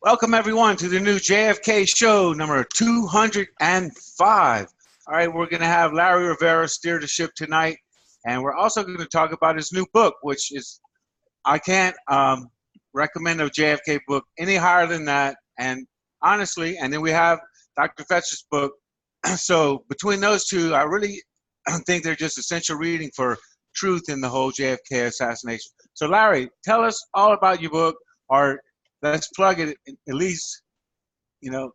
Welcome, everyone, to the new JFK Show, number 205. All right, we're going to have Larry Rivera steer the ship tonight, and we're also going to talk about his new book, which is, I can't recommend a JFK book any higher than that, and honestly, and then we have Dr. Fetcher's book. So between those two, I really think they're just essential reading for truth in the whole JFK assassination. So Larry, tell us all about your book, or let's plug it at least, you know,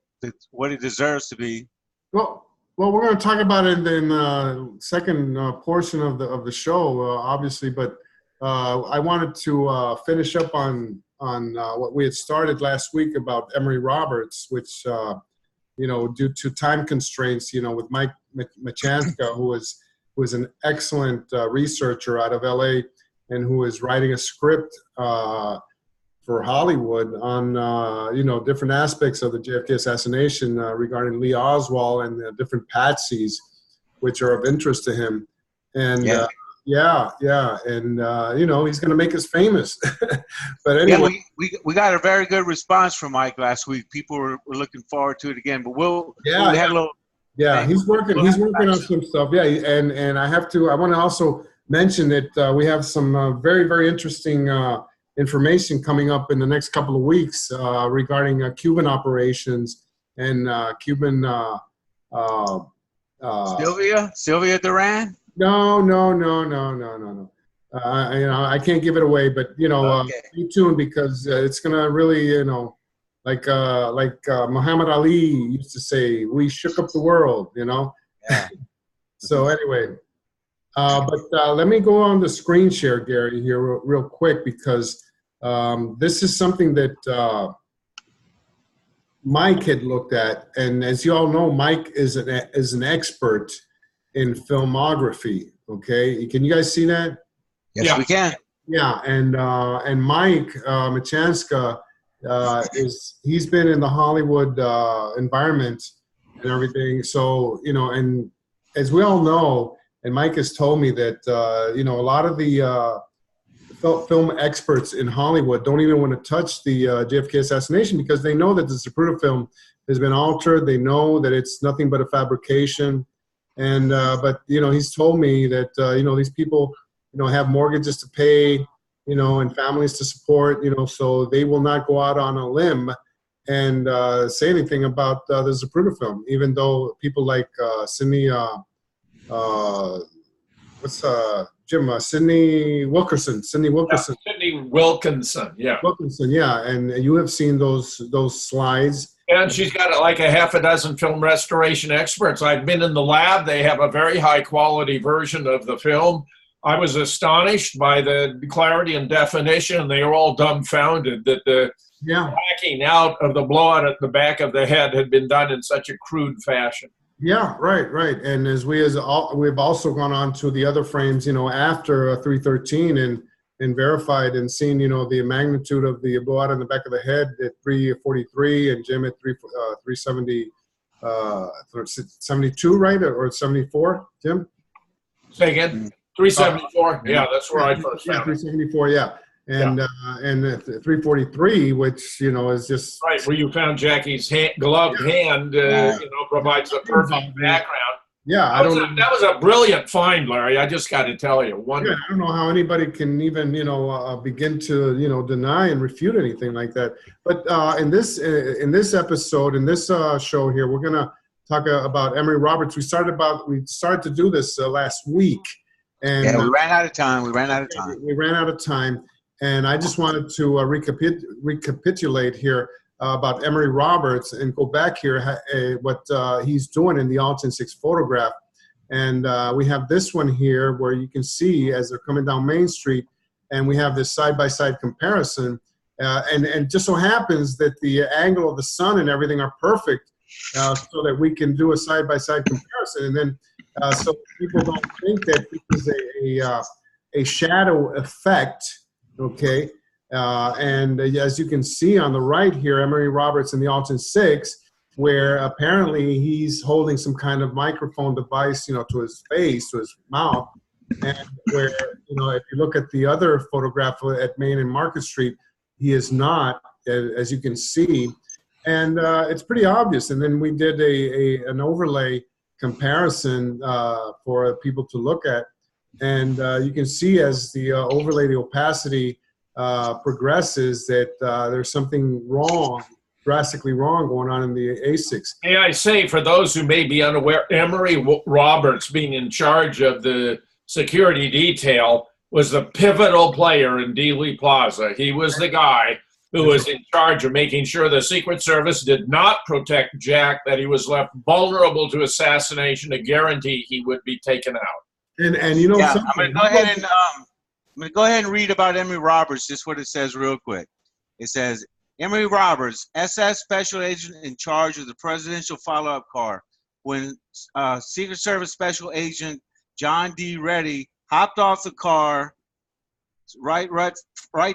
what it deserves to be. Well, we're going to talk about it in the second portion of the show, obviously. But I wanted to finish up on what we had started last week about Emory Roberts, which you know, due to time constraints, you know, with Mike Machanska, who was an excellent researcher out of LA, and who is writing a script for Hollywood on, you know, different aspects of the JFK assassination regarding Lee Oswald and the different patsies, which are of interest to him. And and you know, he's going to make us famous. But anyway, we got a very good response from Mike last week. People were looking forward to it again. But we had a little. Yeah, he's working on some stuff. Yeah, and I want to also mention that we have some very, very interesting information coming up in the next couple of weeks regarding Cuban operations and Cuban. Sylvia Duran? No. You know, I can't give it away, but you know, stay tuned because it's gonna really, you know, like Muhammad Ali used to say, we shook up the world, you know. Yeah. So anyway, but let me go on the screen share, Gary, here real quick, because this is something that Mike had looked at, and as you all know, Mike is an expert in filmography. Okay, can you guys see that? Yes, we can. Yeah, and Mike Machanska he's been in the Hollywood environment and everything. So you know, and as we all know, and Mike has told me that you know, a lot of the film experts in Hollywood don't even want to touch the JFK assassination because they know that the Zapruder film has been altered. They know that it's nothing but a fabrication. And but you know, he's told me that you know, these people, you know, have mortgages to pay, you know, and families to support, you know, so they will not go out on a limb and say anything about the Zapruder film, even though people like Sidney Wilkinson. Yeah. Wilkinson, yeah. And you have seen those slides. And she's got like a half a dozen film restoration experts. I've been in the lab. They have a very high quality version of the film. I was astonished by the clarity and definition. They were all dumbfounded that the backing out of the blowout at the back of the head had been done in such a crude fashion. Yeah, right. And we've also gone on to the other frames, you know, after 313 and verified and seen, you know, the magnitude of the blowout in the back of the head at 343 and Jim at 370, 72, right? Or 74, Jim? Say again? 374. Yeah, that's where I first found 374, yeah. And 343, which, you know, is just right where you found Jackie's gloved hand, you know, provides a perfect background. Yeah, that was a brilliant find, Larry. I just got to tell you, wonderful. Yeah, I don't know how anybody can even, you know, begin to, you know, deny and refute anything like that. But in this episode, in this show here, we're gonna talk about Emory Roberts. We started to do this last week, and we ran out of time. We ran out of time. And I just wanted to recapitulate here about Emory Roberts and go back here what he's doing in the Alton 6 photograph. And we have this one here where you can see as they're coming down Main Street, and we have this side-by-side comparison. And just so happens that the angle of the sun and everything are perfect so that we can do a side-by-side comparison. And then so people don't think that this is a shadow effect. Okay, and as you can see on the right here, Emory Roberts in the Alton 6, where apparently he's holding some kind of microphone device, you know, to his face, to his mouth, and where, you know, if you look at the other photograph at Main and Market Street, he is not. as you can see. And it's pretty obvious. And then we did an overlay comparison for people to look at. And you can see as the overlay, the opacity progresses, that there's something wrong, drastically wrong going on in the ASICs. May I say, for those who may be unaware, Emory Roberts, being in charge of the security detail, was the pivotal player in Dealey Plaza. He was the guy who was in charge of making sure the Secret Service did not protect Jack, that he was left vulnerable to assassination to guarantee he would be taken out. And you know, yeah, I'm gonna go ahead and read about Emory Roberts. Just what it says real quick. It says, Emory Roberts, SS Special Agent in charge of the presidential follow-up car. When Secret Service Special Agent John D. Reddy hopped off the car, right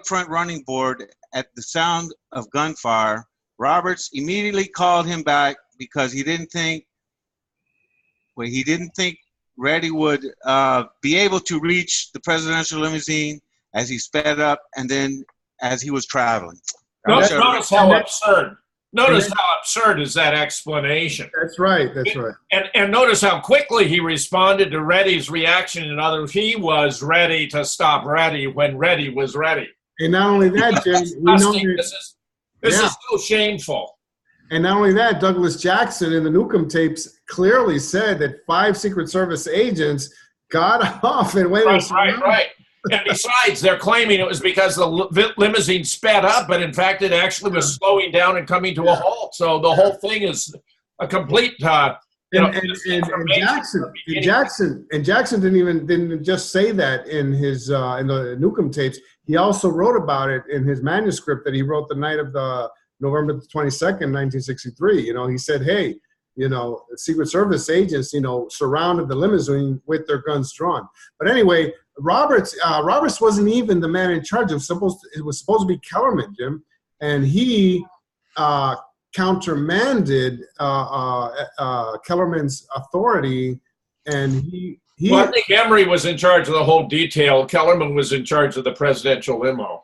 front running board at the sound of gunfire, Roberts immediately called him back because he didn't think Reddy would be able to reach the presidential limousine as he sped up and then as he was traveling. Notice how absurd. Notice how absurd is that explanation. That's right. That's right. And notice how quickly he responded to Reddy's reaction. In other words, he was ready to stop Reddy when Reddy was ready. And not only that, Jim, we know this is so shameful. And not only that, Douglas Jackson in the Newcomb tapes clearly said that 5 Secret Service agents got off and went. Right. And besides, they're claiming it was because the limousine sped up, but in fact, it actually was slowing down and coming to a halt. So the whole thing is a complete, Jackson didn't just say that in his in the Newcomb tapes. He also wrote about it in his manuscript that he wrote the night of the November 22nd, 1963. You know, he said, "Hey, you know, Secret Service agents, you know, surrounded the limousine with their guns drawn." But anyway, Roberts wasn't even the man in charge. It was supposed to be Kellerman, Jim, and he countermanded Kellerman's authority, and he. Well, I think Emory was in charge of the whole detail. Kellerman was in charge of the presidential limo.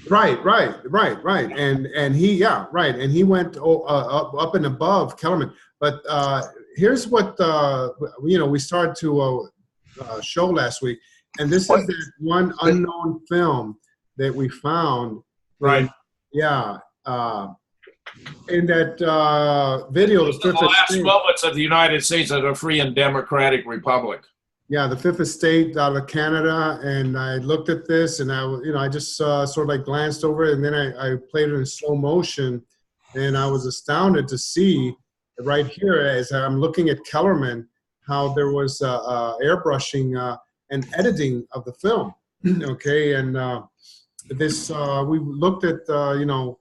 Right, and he and he went up and above Kellerman. But here's what we started to show last week, and this is that one unknown film that we found. Right. In that video, the last moments of the United States as a free and democratic republic. Yeah, the Fifth Estate out of Canada, and I looked at this, and I just sort of like glanced over it, and then I played it in slow motion, and I was astounded to see right here as I'm looking at Kellerman how there was airbrushing and editing of the film. Okay, and this we looked at the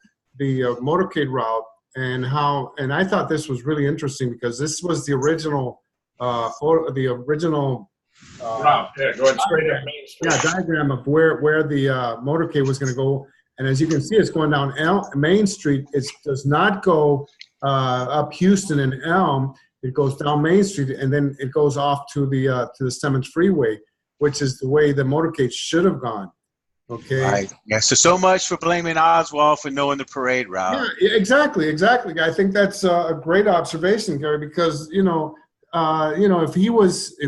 motorcade route and how, and I thought this was really interesting because this was the original diagram of where the motorcade was going to go. And as you can see, it's going down Main Street. It does not go up Houston and Elm. It goes down Main Street, and then it goes off to the Stemmons Freeway, which is the way the motorcade should have gone. Okay. Right. Yeah. So much for blaming Oswald for knowing the parade route. Yeah. Exactly. I think that's a great observation, Gary, because if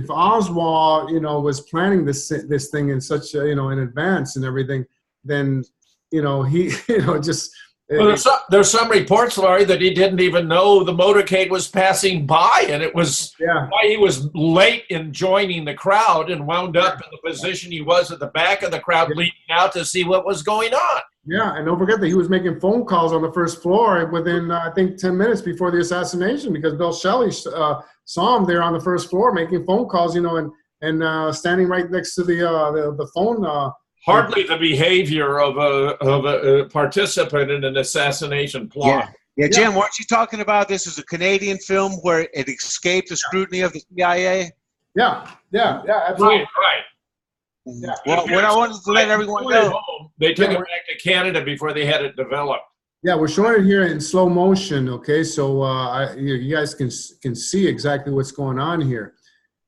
Oswald was planning this thing in such in advance and everything, then he just. Well, there's some reports, Larry, that he didn't even know the motorcade was passing by, and it was why he was late in joining the crowd and wound up in the position he was at the back of the crowd, leaning out to see what was going on. Yeah, and don't forget that he was making phone calls on the first floor within, I think, 10 minutes before the assassination, because Bill Shelley saw him there on the first floor making phone calls, and standing right next to the phone. Hardly the behavior of a participant in an assassination plot. Yeah, Jim, weren't you talking about this as a Canadian film where it escaped the scrutiny of the CIA? Yeah, absolutely. Right. Yeah. Well, what I wanted to let everyone know, they took it back to Canada before they had it developed. Yeah, we're showing it here in slow motion. Okay, so you guys can see exactly what's going on here.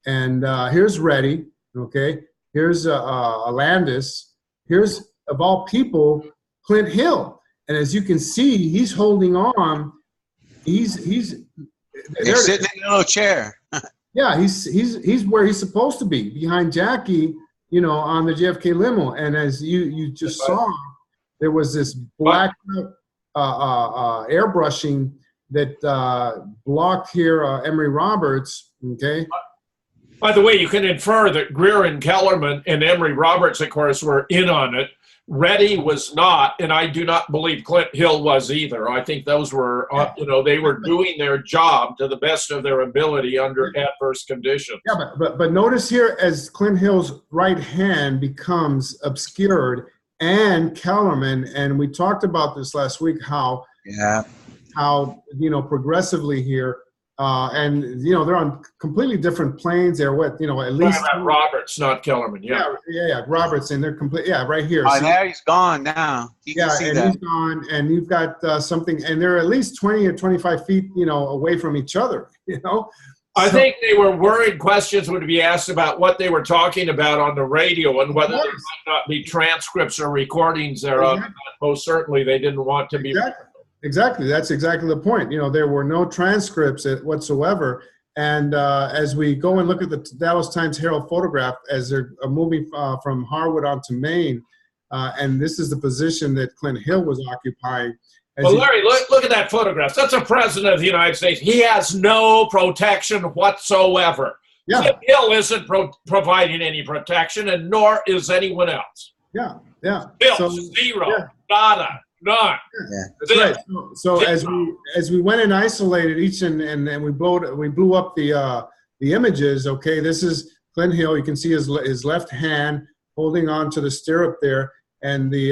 And here's Reddy. Okay, here's Landis. Here's, of all people, Clint Hill. And as you can see, he's holding on. They're sitting in a little chair. Yeah, he's where he's supposed to be, behind Jackie, on the JFK limo. And as you just saw, there was this black airbrushing that blocked here Emory Roberts. Okay. By the way, you can infer that Greer and Kellerman and Emory Roberts, of course, were in on it. Reddy was not, and I do not believe Clint Hill was either. I think those were, they were doing their job to the best of their ability under adverse conditions. Yeah, but notice here, as Clint Hill's right hand becomes obscured, and Kellerman, and we talked about this last week, how progressively here. And they're on completely different planes. They're at least Roberts, not Kellerman. Yeah, Roberts, and they're complete. Yeah, right here. Oh, now he's gone. Now you can see that. He's gone, and you've got something, and they're at least 20 or 25 feet, away from each other. I think they were worried questions would be asked about what they were talking about on the radio and whether there might not be transcripts or recordings thereof. Exactly. Most certainly, they didn't want to be. Exactly. That's exactly the point. There were no transcripts whatsoever. And as we go and look at the Dallas Times Herald photograph, as they're moving from Harwood onto Maine, and this is the position that Clint Hill was occupying. Well, Larry, look at that photograph. That's a president of the United States. He has no protection whatsoever. Yeah. Clint Hill isn't providing any protection, and nor is anyone else. Yeah. Zero. Yeah. Nada. None. Yeah, that's right. So as we went and isolated each and we blew up the images. Okay, this is Clint Hill. You can see his left hand holding on to the stirrup there, and the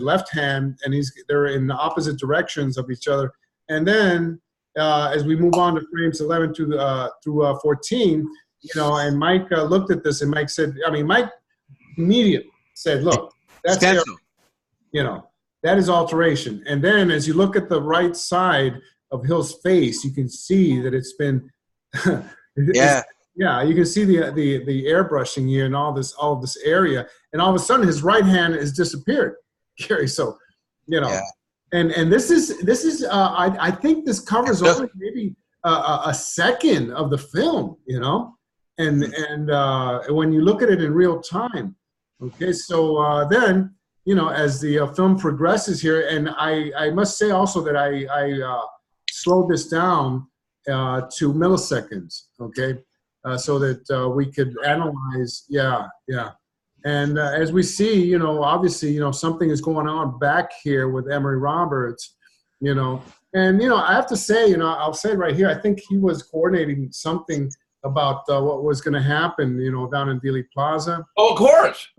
left hand, and they're in the opposite directions of each other. And then as we move on to frames 11 through 14, and Mike looked at this, and Mike immediately said, "Look, that's error." That is alteration. And then as you look at the right side of Hill's face, you can see that it's been you can see the airbrushing here and all of this area. And all of a sudden his right hand has disappeared, Gary. So, and this is I think this covers only maybe a second of the film, and when you look at it in real time. Okay, so then as the film progresses here, and I must say also that I slowed this down to milliseconds, okay, so that we could analyze, and as we see, obviously, something is going on back here with Emory Roberts, and I have to say, I'll say it right here, I think he was coordinating something about what was going to happen, down in Dealey Plaza. Oh, of course.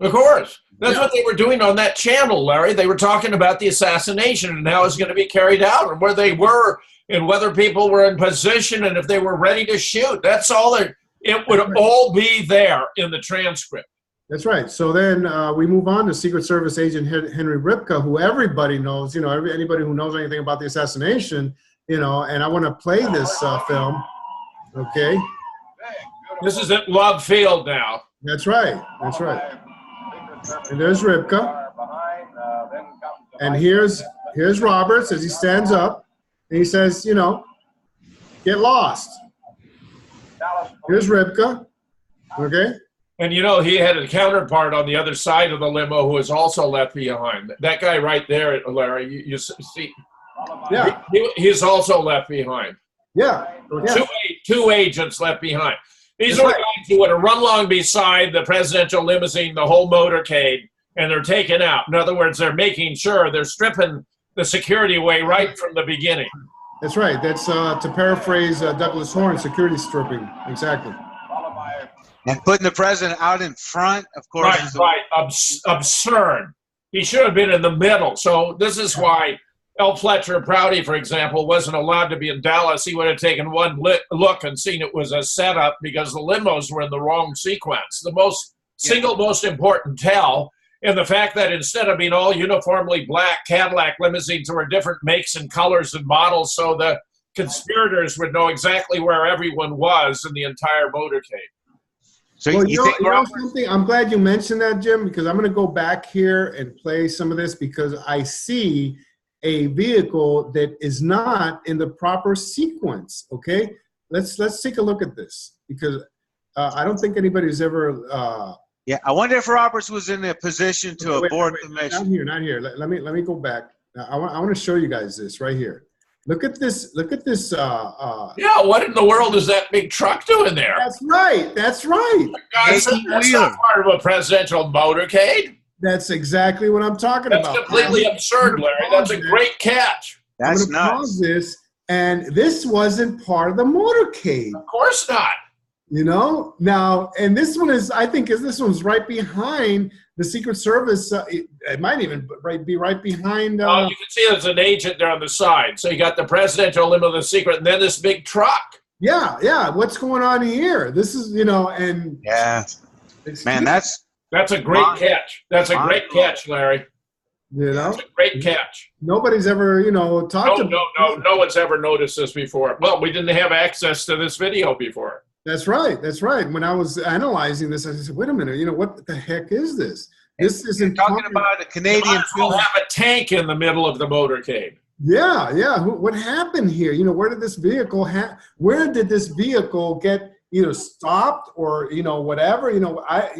That's what they were doing on that channel, Larry. They were talking about the assassination and how it was going to be carried out and where they were and whether people were in position and if they were ready to shoot. That's all. It would all be there in the transcript. That's right. So then we move on to Secret Service agent Henry Ripka, who everybody knows, anybody who knows anything about the assassination, and I want to play this film, okay? This is at Love Field now. That's right. And there's Ripka. And here's Roberts as he stands up. And he says, get lost. Here's Ripka. Okay? And, he had a counterpart on the other side of the limo who was also left behind. That guy right there, Larry, you see. Yeah. He's also left behind. Yeah. Two agents left behind. These are guys who would have run along beside the presidential limousine, the whole motorcade, and they're taken out. In other words, they're making sure they're stripping the security away right from the beginning. That's right. That's to paraphrase Douglas Horne, security stripping. Exactly. And putting the president out in front, of course. Right. Absurd. He should have been in the middle. So this is why L. Fletcher Prouty, for example, wasn't allowed to be in Dallas. He would have taken one look and seen it was a setup because the limos were in the wrong sequence. The single most important tell, and the fact that instead of being all uniformly black Cadillac limousines, there were different makes and colors and models, so the conspirators would know exactly where everyone was in the entire motorcade. So Well, you think you know Roberts? something? I'm glad you mentioned that, Jim, because I'm going to go back here and play some of this because I see a vehicle that is not in the proper sequence. Okay, let's take a look at this because I don't think anybody's ever. Yeah, I wonder if Roberts was in a position to abort the Not mission. here, not here. Let me go back. I want to show you guys this right here. Look at this. Look at this. Yeah, what in the world is that big truck doing there? That's right. That's right. God, that's not part of a presidential motorcade. That's exactly what I'm talking about. That's completely absurd, Larry. That's a great catch. That's I'm going to nuts. pause this, and this wasn't part of the motorcade. Of course not. You know, now, and this one is, I think, this one's right behind the Secret Service. It might even be right behind. You can see there's an agent there on the side. So you got the presidential limo, the secret, and then this big truck. Yeah, yeah. What's going on here? This is, you know, and Yeah, man, that's a great catch. That's a great catch, Larry. You know, that's a great catch. Nobody's ever, you know, talked about. No one's ever noticed this before. Well, we didn't have access to this video before. That's right. That's right. When I was analyzing this, I said, "Wait a minute. You know what the heck is this? This isn't talking about a Canadian film. Have a tank in the middle of the motorcade. Yeah, yeah. What happened here? You know, where did this vehicle get either stopped or whatever?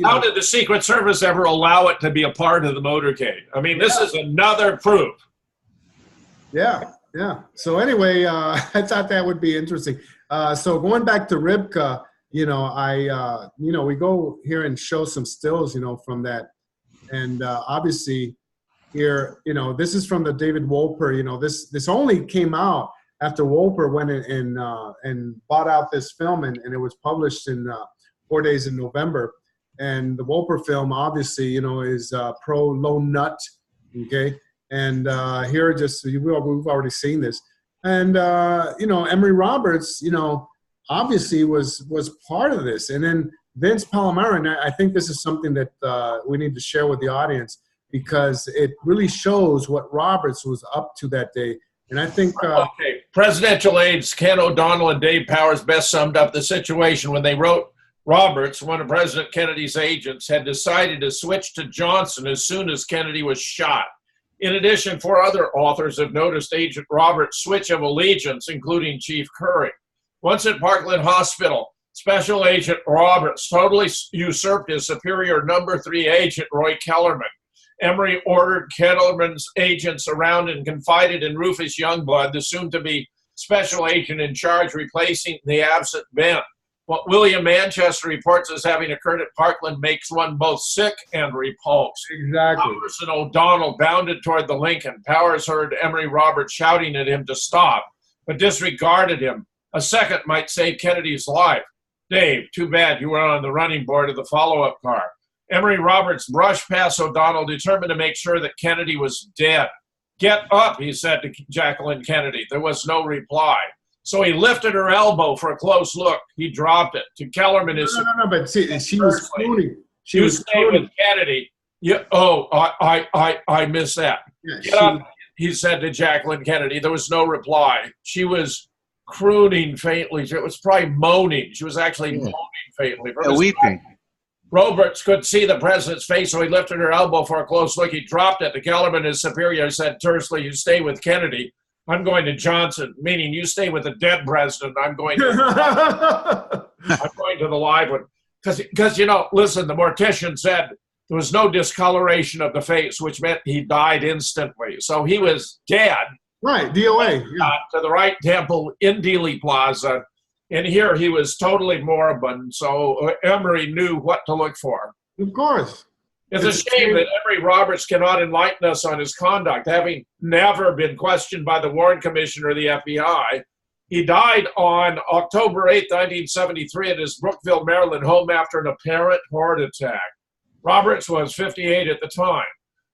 How did the Secret Service ever allow it to be a part of the motorcade? I mean, this is another proof. Yeah, yeah. So anyway, I thought that would be interesting. So going back to Rivka, we go here and show some stills, from that. And obviously here, this is from the David Wolper, this only came out after Wolper went in and bought out this film and it was published in 4 days in November. And the Wolper film obviously, is pro lone nut, okay? And here we've already seen this. And, Emory Roberts, obviously was part of this. And then Vince Palomero, and I think this is something that we need to share with the audience because it really shows what Roberts was up to that day. And I think... okay, presidential aides Ken O'Donnell and Dave Powers best summed up the situation when they wrote Roberts, one of President Kennedy's agents, had decided to switch to Johnson as soon as Kennedy was shot. In addition, 4 other authors have noticed Agent Roberts' switch of allegiance, including Chief Curry. Once at Parkland Hospital, Special Agent Roberts totally usurped his superior number 3 agent, Roy Kellerman. Emory ordered Kellerman's agents around and confided in Rufus Youngblood, the soon-to-be special agent in charge, replacing the absent Ben. What William Manchester reports as having occurred at Parkland makes one both sick and repulsed. Exactly. Powers and O'Donnell bounded toward the Lincoln. Powers heard Emory Roberts shouting at him to stop, but disregarded him. A second might save Kennedy's life. Dave, too bad you were on the running board of the follow-up car. Emory Roberts brushed past O'Donnell, determined to make sure that Kennedy was dead. Get up, he said to Jacqueline Kennedy. There was no reply. So he lifted her elbow for a close look. He dropped it. To Kellerman, but see, she was crooning. She was staying with Kennedy. I missed that. Yeah, Get up, he said to Jacqueline Kennedy. There was no reply. She was crooning faintly. It was probably moaning. She was actually moaning faintly. Weeping. Roberts could see the president's face, so he lifted her elbow for a close look. He dropped it. To Kellerman, his superior, said tersely, "You stay with Kennedy. I'm going to Johnson," meaning you stay with the dead president. I'm going to the live one. Because listen, the mortician said there was no discoloration of the face, which meant he died instantly. So he was dead. Right, DOA. Yeah. To the right temple in Dealey Plaza. And here he was totally moribund. So Emory knew what to look for. Of course. It's a shame that Emory Roberts cannot enlighten us on his conduct, having never been questioned by the Warren Commission or the FBI. He died on October 8, 1973 at his Brookville, Maryland home after an apparent heart attack. Roberts was 58 at the time.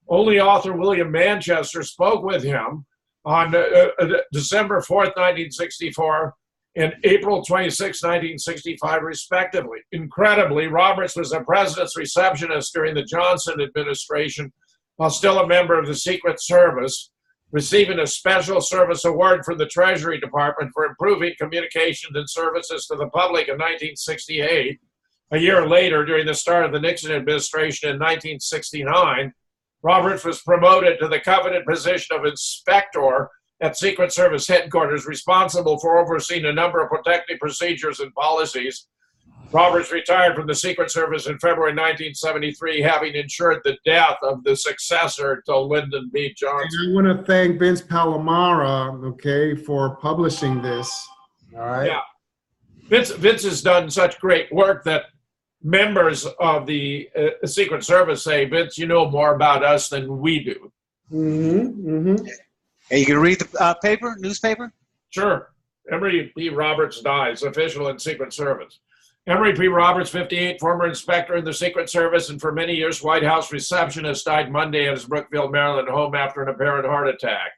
Only author William Manchester spoke with him on December 4th, 1964 and April 26, 1965, respectively. Incredibly, Roberts was the president's receptionist during the Johnson administration while still a member of the Secret Service, receiving a Special Service Award from the Treasury Department for improving communications and services to the public in 1968. A year later, during the start of the Nixon administration in 1969, Roberts was promoted to the coveted position of inspector at Secret Service headquarters, responsible for overseeing a number of protective procedures and policies. Roberts retired from the Secret Service in February 1973, having ensured the death of the successor to Lyndon B. Johnson. And I want to thank Vince Palomara, okay, for publishing this. All right. Yeah. Vince has done such great work that members of the Secret Service say, Vince, you know more about us than we do. Mm-hmm. Mm-hmm. Hey, you can read the newspaper? Sure. Emory P. Roberts dies, official in Secret Service. Emory P. Roberts, 58, former inspector in the Secret Service and for many years White House receptionist, died Monday at his Brookfield, Maryland home after an apparent heart attack.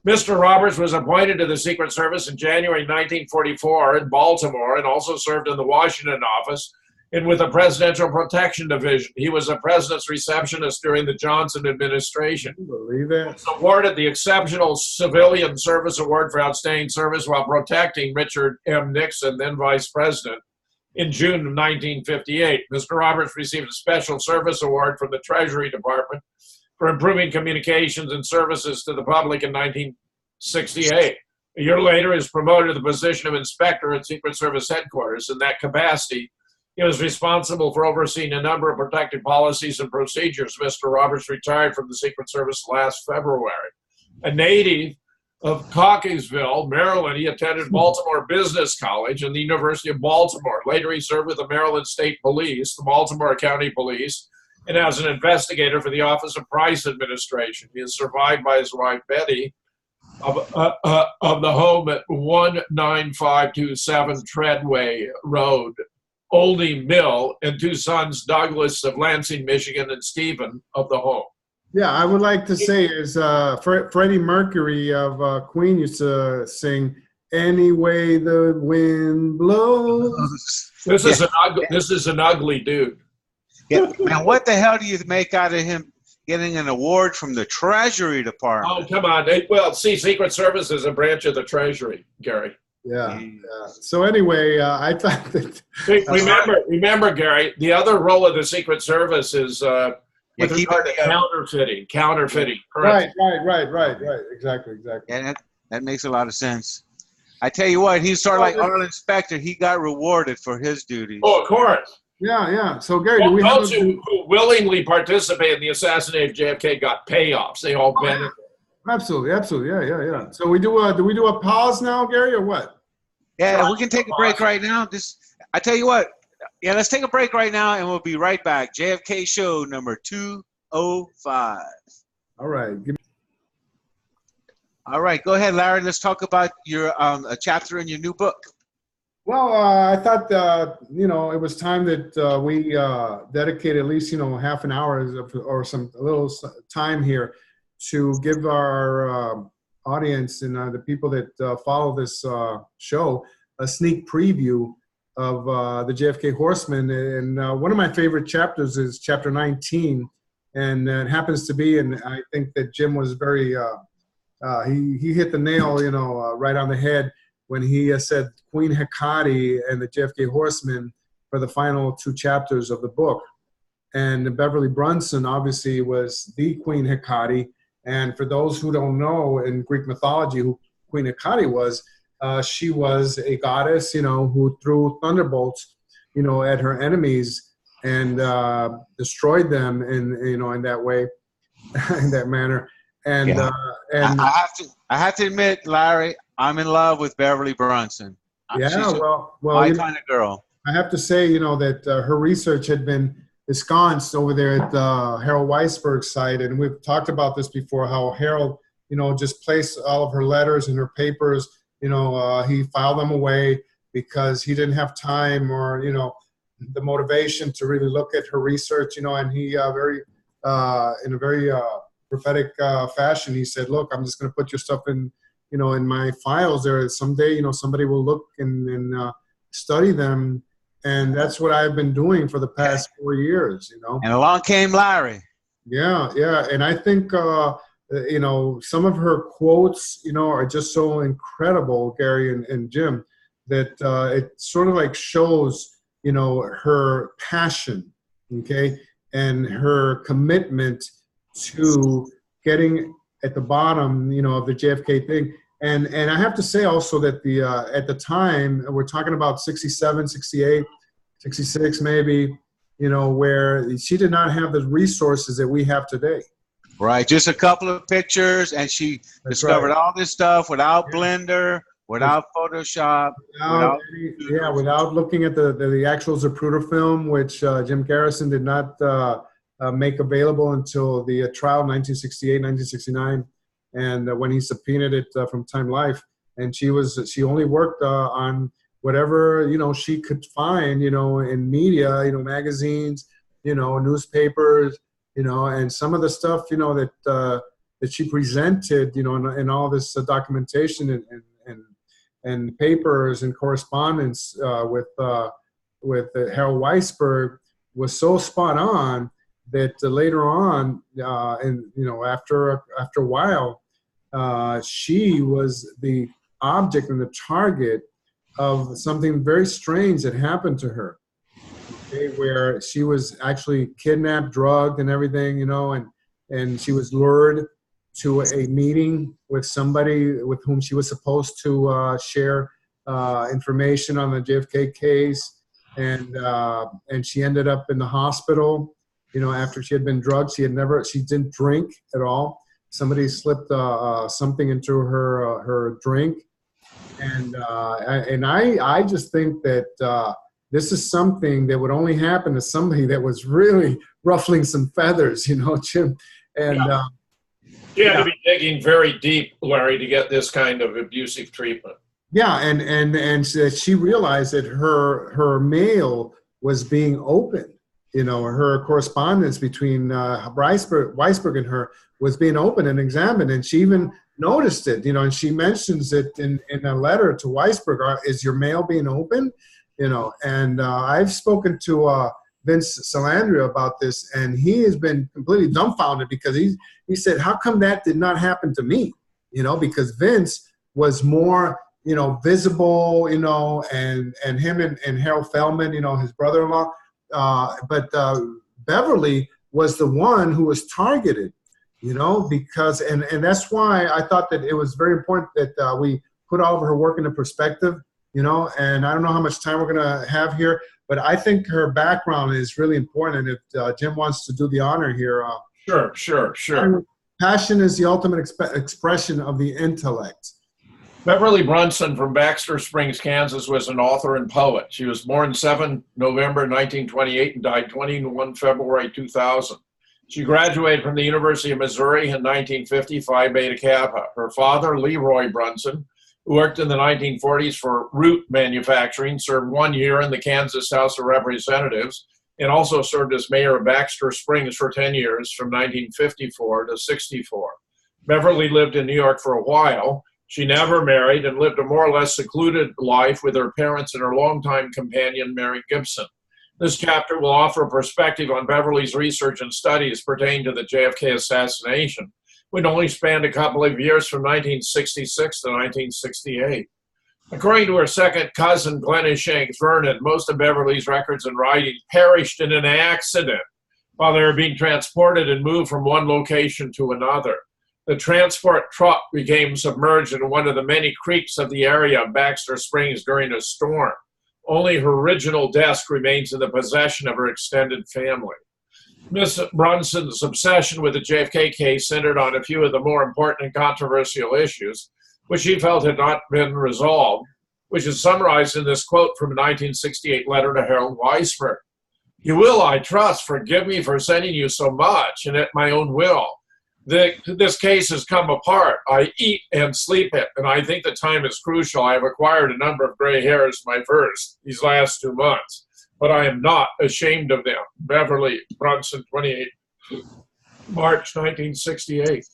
Mr. Roberts was appointed to the Secret Service in January 1944 in Baltimore and also served in the Washington office and with the Presidential Protection Division. He was a president's receptionist during the Johnson administration. Believe it. He was awarded the Exceptional Civilian Service Award for outstanding service while protecting Richard M. Nixon, then vice president, in June of 1958. Mr. Roberts received a Special Service Award from the Treasury Department for improving communications and services to the public in 1968. A year later, he was promoted to the position of inspector at Secret Service headquarters. In that capacity, he was responsible for overseeing a number of protective policies and procedures. Mr. Roberts retired from the Secret Service last February. A native of Cockeysville, Maryland, he attended Baltimore Business College and the University of Baltimore. Later, he served with the Maryland State Police, the Baltimore County Police, and as an investigator for the Office of Price Administration. He is survived by his wife, Betty, of the home at 19527 Treadway Road, Oldie Mill, and two sons, Douglas of Lansing, Michigan, and Stephen of the home. Yeah, I would like to say is Freddie Mercury of Queen used to sing "Any Way the Wind Blows." This is an ugly dude. Yeah, man, what the hell do you make out of him getting an award from the Treasury Department? Oh, come on. Well, see, Secret Service is a branch of the Treasury, Gary. Yeah. So anyway, I thought that. Remember, Gary, the other role of the Secret Service is with regard to counterfeiting. Correct. Right. Exactly. Yeah, that makes a lot of sense. I tell you what, he's sort of like Arlen Specter. He got rewarded for his duties. Oh, of course. Yeah. So, Gary, well, those who willingly participate in the assassination of JFK got payoffs. They all benefit. Absolutely. Yeah. So do we do a pause now, Gary, or what? Yeah, we can take a break right now. I tell you what. Yeah, let's take a break right now, and we'll be right back. JFK Show number 205. All right. All right, go ahead, Larry. Let's talk about your a chapter in your new book. Well, I thought it was time that we dedicate at least half an hour or a little time here to give our audience and the people that follow this show a sneak preview of the JFK Horseman. And one of my favorite chapters is chapter 19, and it happens to be, and I think that Jim was very he hit the nail right on the head when he said Queen Hecate and the JFK Horseman for the final two chapters of the book. And Beverly Brunson obviously was the Queen Hecate. And for those who don't know in Greek mythology who Queen Hecate was, she was a goddess, who threw thunderbolts, at her enemies and destroyed them in that way, in that manner. And yeah. And I have to admit, Larry, I'm in love with Beverly Brunson. Yeah, She's well, my kind of girl. I have to say, that her research had been ensconced over there at Harold Weisberg's site, and we've talked about this before. How Harold, just placed all of her letters and her papers. He filed them away because he didn't have time or the motivation to really look at her research. And he in a very prophetic fashion, he said, "Look, I'm just going to put your stuff in." In my files there, someday, somebody will look and study them. And that's what I've been doing for the past 4 years, And along came Larry. Yeah. And I think, some of her quotes, are just so incredible, Gary and Jim, that it sort of like shows her passion, okay, and her commitment to getting at the bottom, of the JFK thing. And I have to say also that at the time, we're talking about 67, 68, 66 maybe, where she did not have the resources that we have today. Right, just a couple of pictures, and she discovered all this stuff without Blender, without Photoshop, without looking at the actual Zapruder film, which Jim Garrison did not make available until the trial, 1968, 1969, and when he subpoenaed it from Time Life. And she only worked on whatever she could find, in media, magazines, newspapers, and some of the stuff, that she presented, in all this documentation and papers and correspondence with Harold Weisberg was so spot on that later on, after a while, she was the object and the target of something very strange that happened to her. Okay, where she was actually kidnapped, drugged, and everything, and she was lured to a meeting with somebody with whom she was supposed to share information on the JFK case, and she ended up in the hospital. After she had been drugged, she didn't drink at all. Somebody slipped something into her drink, and I just think that this is something that would only happen to somebody that was really ruffling some feathers, Jim. And she had to be digging very deep, Larry, to get this kind of abusive treatment. Yeah, and she realized that her mail was being opened. Her correspondence between Weisberg and her was being opened and examined, and she even noticed it. And she mentions it in a letter to Weisberg. Is your mail being opened? And I've spoken to Vince Salandria about this, and he has been completely dumbfounded because he said, how come that did not happen to me? Because Vince was more, visible, and him and Harold Feldman, his brother-in-law, but Beverly was the one who was targeted, because, and that's why I thought that it was very important that we put all of her work into perspective. And I don't know how much time we're going to have here, but I think her background is really important. And if Jim wants to do the honor here. Sure. Passion is the ultimate expression of the intellect. Beverly Brunson from Baxter Springs, Kansas, was an author and poet. She was born 7 November 1928 and died 21 February 2000. She graduated from the University of Missouri in 1950, Phi Beta Kappa. Her father, Leroy Brunson, who worked in the 1940s for root manufacturing, served 1 year in the Kansas House of Representatives, and also served as mayor of Baxter Springs for 10 years from 1954 to 64. Beverly lived in New York for a while. She never married and lived a more or less secluded life with her parents and her longtime companion, Mary Gibson. This chapter will offer a perspective on Beverly's research and studies pertaining to the JFK assassination, which only spanned a couple of years from 1966 to 1968. According to her second cousin, Glennis Shanks Vernon, most of Beverly's records and writings perished in an accident while they were being transported and moved from one location to another. The transport truck became submerged in one of the many creeks of the area of Baxter Springs during a storm. Only her original desk remains in the possession of her extended family. Miss Brunson's obsession with the JFK case centered on a few of the more important and controversial issues, which she felt had not been resolved, which is summarized in this quote from a 1968 letter to Harold Weisberg. "You will, I trust, forgive me for sending you so much, and at my own will. This case has come apart. I eat and sleep it, and I think the time is crucial. I have acquired a number of gray hairs these last 2 months, but I am not ashamed of them." Beverly Brunson, 28 March 1968.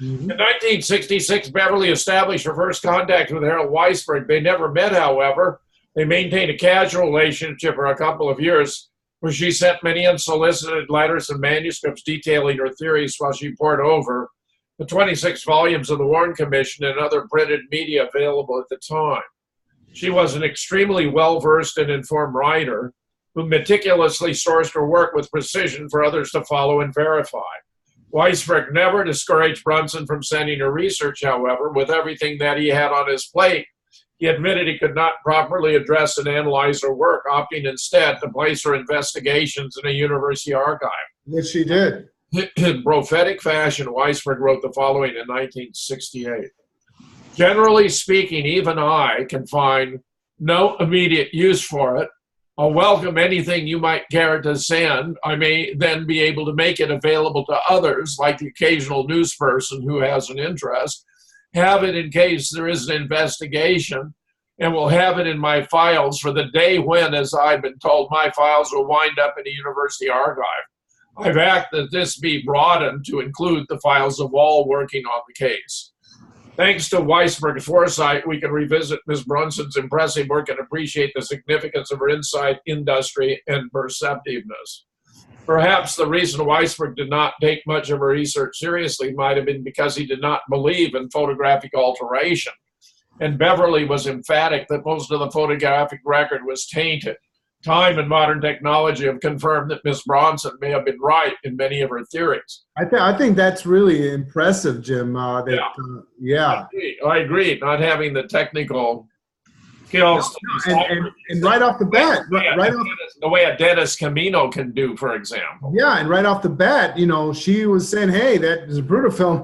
In 1966, Beverly established her first contact with Harold Weisberg. They never met, however. They maintained a casual relationship for a couple of years, where she sent many unsolicited letters and manuscripts detailing her theories while she pored over the 26 volumes of the Warren Commission and other printed media available at the time. She was an extremely well-versed and informed writer. who meticulously sourced her work with precision for others to follow and verify. Weisberg never discouraged Brunson from sending her research, however. With everything that he had on his plate, he admitted he could not properly address and analyze her work, opting instead to place her investigations in a university archive. Which she did. In prophetic fashion, Weisberg wrote the following in 1968. Generally speaking, even I can find no immediate use for it. I'll welcome anything you might care to send. I may then be able to make it available to others, like the occasional news person who has an interest, have it in case there is an investigation, and will have it in my files for the day when, as I've been told, my files will wind up in a university archive. I've asked that this be broadened to include the files of all working on the case. Thanks to Weisberg's foresight, we can revisit Ms. Brunson's impressive work and appreciate the significance of her insight, industry, and perceptiveness. Perhaps the reason Weisberg did not take much of her research seriously might have been because he did not believe in photographic alteration, and Beverly was emphatic that most of the photographic record was tainted. Time and modern technology have confirmed that Ms. Bronson may have been right in many of her theories. I think that's really impressive, Jim. Yeah. I agree. Not having the technical skills. And right off the bat, the way a Dennis Camino can do, for example. Yeah, and right off the bat, she was saying, hey, that Zapruder film,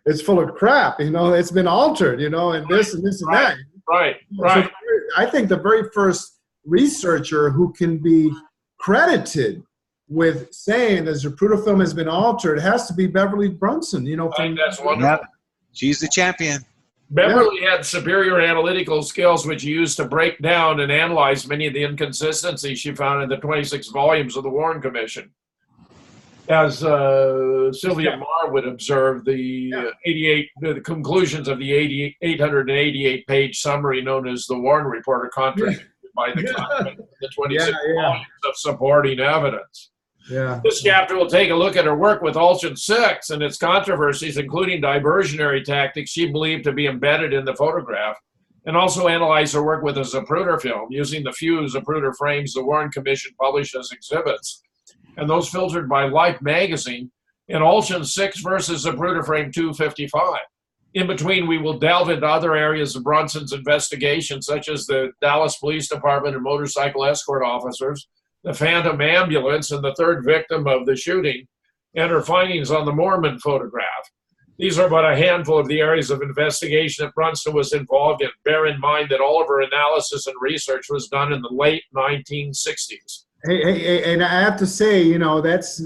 it's full of crap. It's been altered, and this and this and that. Right. So I think the very first researcher who can be credited with saying the Zapruder film has been altered has to be Beverly Brunson. That's wonderful. Yep. She's the champion. Beverly had superior analytical skills, which she used to break down and analyze many of the inconsistencies she found in the 26 volumes of the Warren Commission. As Sylvia Marr would observe, the conclusions of the 888-page summary known as the Warren Report are contradicted by the content of the 26 volumes of supporting evidence. Yeah. This chapter will take a look at her work with Ulchin 6 and its controversies, including diversionary tactics she believed to be embedded in the photograph, and also analyze her work with a Zapruder film using the few Zapruder frames the Warren Commission published as exhibits, and those filtered by Life magazine, in Ulchin 6 versus Zapruder frame 255. In between, we will delve into other areas of Brunson's investigation, such as the Dallas Police Department and motorcycle escort officers, the Phantom ambulance, and the third victim of the shooting, and her findings on the Mormon photograph. These are but a handful of the areas of investigation that Brunson was involved in. Bear in mind that all of her analysis and research was done in the late 1960s. Hey, and I have to say, that's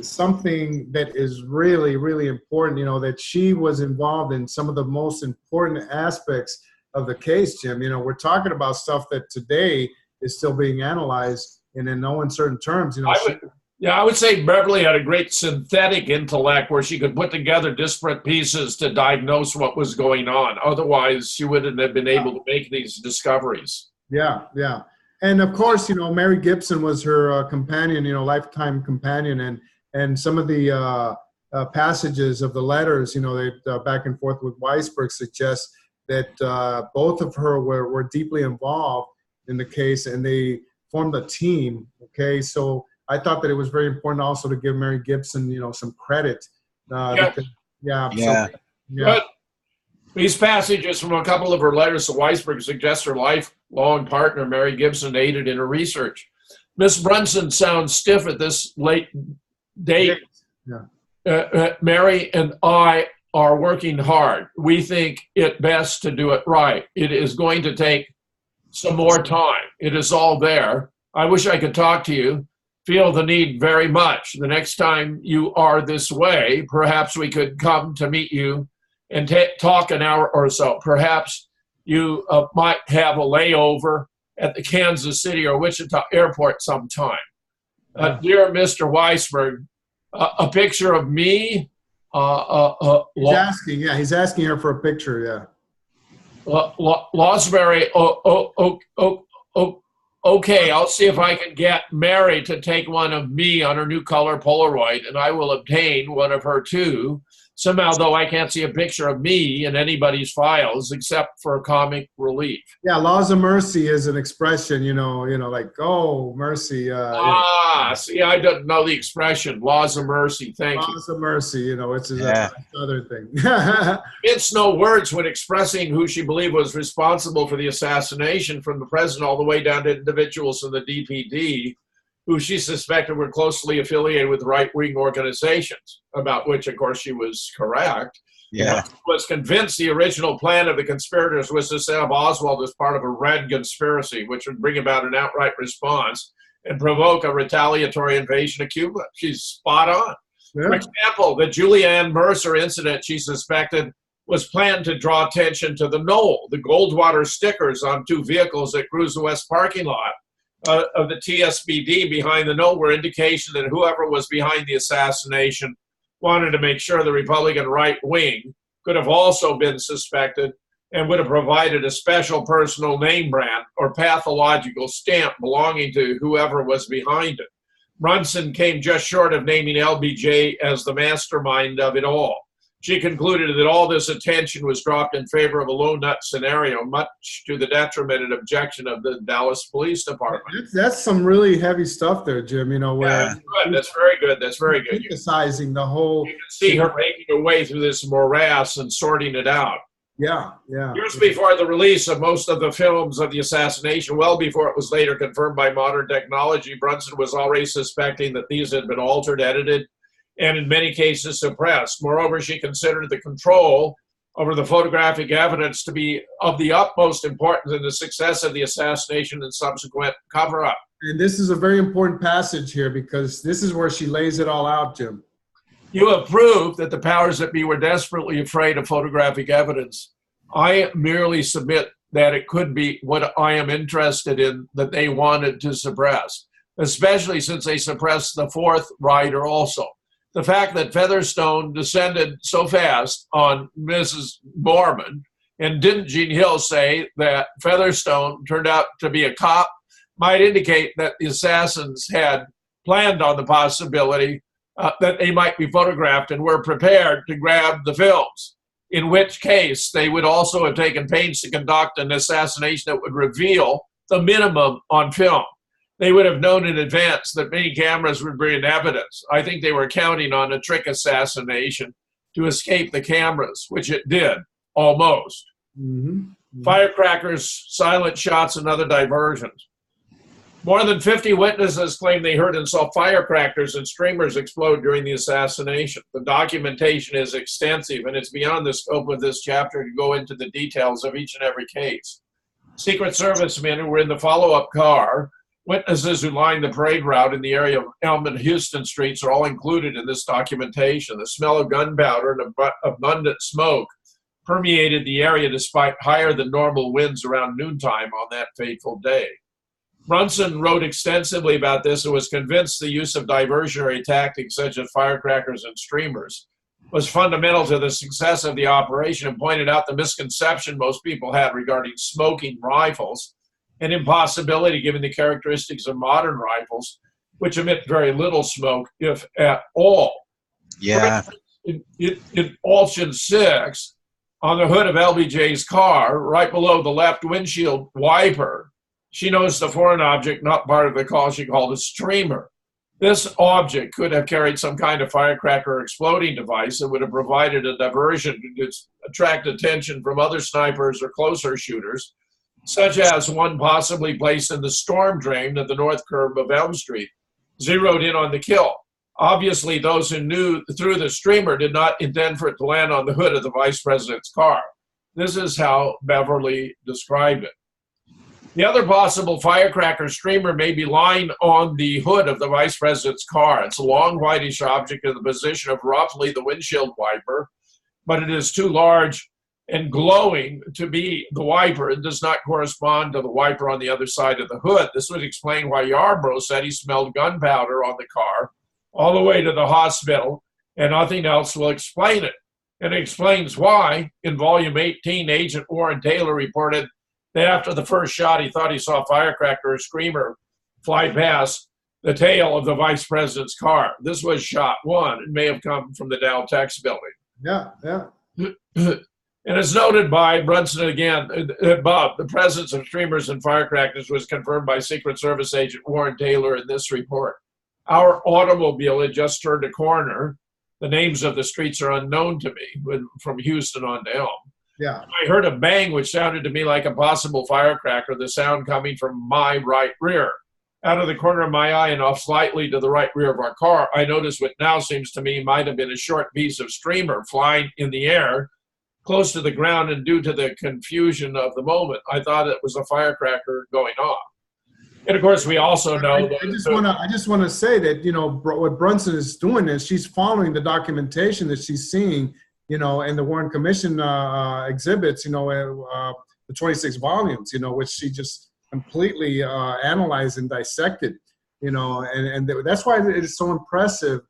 something that is really, really important, that she was involved in some of the most important aspects of the case, Jim. We're talking about stuff that today is still being analyzed, and in no uncertain terms, I would say Beverly had a great synthetic intellect where she could put together disparate pieces to diagnose what was going on. Otherwise, she wouldn't have been able to make these discoveries. Yeah. And of course, Mary Gibson was her companion, lifetime companion, and some of the passages of the letters, that back and forth with Weisberg suggest that both of her were deeply involved in the case, and they formed a team. Okay, so I thought that it was very important also to give Mary Gibson, some credit. But these passages from a couple of her letters to Weisberg suggest her lifelong partner, Mary Gibson, aided in her research. Miss Brunson sounds stiff at this late date. Mary and I are working hard. We think it best to do it right. It is going to take some more time. It is all there. I wish I could talk to you. Feel the need very much. The next time you are this way, perhaps we could come to meet you and talk an hour or so. Perhaps you might have a layover at the Kansas City or Wichita airport sometime. Dear Mr. Weisberg, a picture of me. He's asking her for a picture, Losbury, okay, I'll see if I can get Mary to take one of me on her new color Polaroid, and I will obtain one of her too. Somehow, though, I can't see a picture of me in anybody's files except for comic relief. Yeah, laws of mercy is an expression, like, oh, mercy. See, I don't know the expression, laws of mercy. Thank you. Laws of mercy, which is another thing. It's no words when expressing who she believed was responsible for the assassination, from the president all the way down to individuals in the DPD, who she suspected were closely affiliated with right-wing organizations, about which, of course, she was correct. Yeah. Was convinced the original plan of the conspirators was to set up Oswald as part of a red conspiracy, which would bring about an outright response and provoke a retaliatory invasion of Cuba. She's spot on. Yeah. For example, the Julianne Mercer incident, she suspected, was planned to draw attention to the Knoll, the Goldwater stickers on 2 vehicles that cruise the west parking lot of the TSBD behind the Knoll were indication that whoever was behind the assassination wanted to make sure the Republican right wing could have also been suspected and would have provided a special personal name brand or pathological stamp belonging to whoever was behind it. Brunson came just short of naming LBJ as the mastermind of it all. She concluded that all this attention was dropped in favor of a low nut scenario, much to the detriment and objection of the Dallas Police Department. That's some really heavy stuff there, Jim, where That's very good. That's very good. Emphasizing the whole. You can see her making her way through this morass and sorting it out. Yeah. Years before the release of most of the films of the assassination, well before it was later confirmed by modern technology, Brunson was already suspecting that these had been altered, edited, and in many cases suppressed. Moreover, she considered the control over the photographic evidence to be of the utmost importance in the success of the assassination and subsequent cover-up. And this is a very important passage here, because this is where she lays it all out, Jim. You have proved that the powers that be were desperately afraid of photographic evidence. I merely submit that it could be what I am interested in that they wanted to suppress, especially since they suppressed the 4th rider also. The fact that Featherstone descended so fast on Mrs. Borman, and didn't Gene Hill say that Featherstone turned out to be a cop, might indicate that the assassins had planned on the possibility that they might be photographed and were prepared to grab the films, in which case they would also have taken pains to conduct an assassination that would reveal the minimum on film. They would have known in advance that many cameras would bring evidence. I think they were counting on a trick assassination to escape the cameras, which it did, almost. Firecrackers, silent shots, and other diversions. More than 50 witnesses claim they heard and saw firecrackers and streamers explode during the assassination. The documentation is extensive, and it's beyond the scope of this chapter to go into the details of each and every case. Secret Service men who were in the follow-up car, witnesses who lined the parade route in the area of Elm and Houston streets are all included in this documentation. The smell of gunpowder and abundant smoke permeated the area despite higher than normal winds around noontime on that fateful day. Brunson wrote extensively about this and was convinced the use of diversionary tactics such as firecrackers and streamers was fundamental to the success of the operation, and pointed out the misconception most people had regarding smoking rifles, an impossibility given the characteristics of modern rifles, which emit very little smoke, if at all. Yeah. In Option 6, on the hood of LBJ's car, right below the left windshield wiper, she noticed a foreign object, not part of the call she called a streamer. This object could have carried some kind of firecracker or exploding device that would have provided a diversion to attract attention from other snipers or closer shooters, such as one possibly placed in the storm drain at the north curb of Elm Street, zeroed in on the kill. Obviously, those who knew through the streamer did not intend for it to land on the hood of the vice president's car. This is how Beverly described it. The other possible firecracker streamer may be lying on the hood of the vice president's car. It's a long whitish object in the position of roughly the windshield wiper, but it is too large and glowing to be the wiper. It does not correspond to the wiper on the other side of the hood. This would explain why Yarbrough said he smelled gunpowder on the car all the way to the hospital, and nothing else will explain it. And it explains why, in Volume 18, Agent Warren Taylor reported that after the first shot, he thought he saw a firecracker or screamer fly past the tail of the vice president's car. This was shot one. It may have come from the Dow Tex building. Yeah, yeah. And as noted by Brunson again, above, the presence of streamers and firecrackers was confirmed by Secret Service agent Warren Taylor in this report. Our automobile had just turned a corner. The names of the streets are unknown to me, from Houston on to Elm. Yeah. I heard a bang which sounded to me like a possible firecracker, the sound coming from my right rear. Out of the corner of my eye and off slightly to the right rear of our car, I noticed what now seems to me might have been a short piece of streamer flying in the air close to the ground, and due to the confusion of the moment, I thought it was a firecracker going off. And of course, we also know that I just want to say that, you know, what Brunson is doing is she's following the documentation that she's seeing, you know, in the Warren Commission exhibits, you know, the 26 volumes, you know, which she just completely analyzed and dissected, you know, and that's why it is so impressive,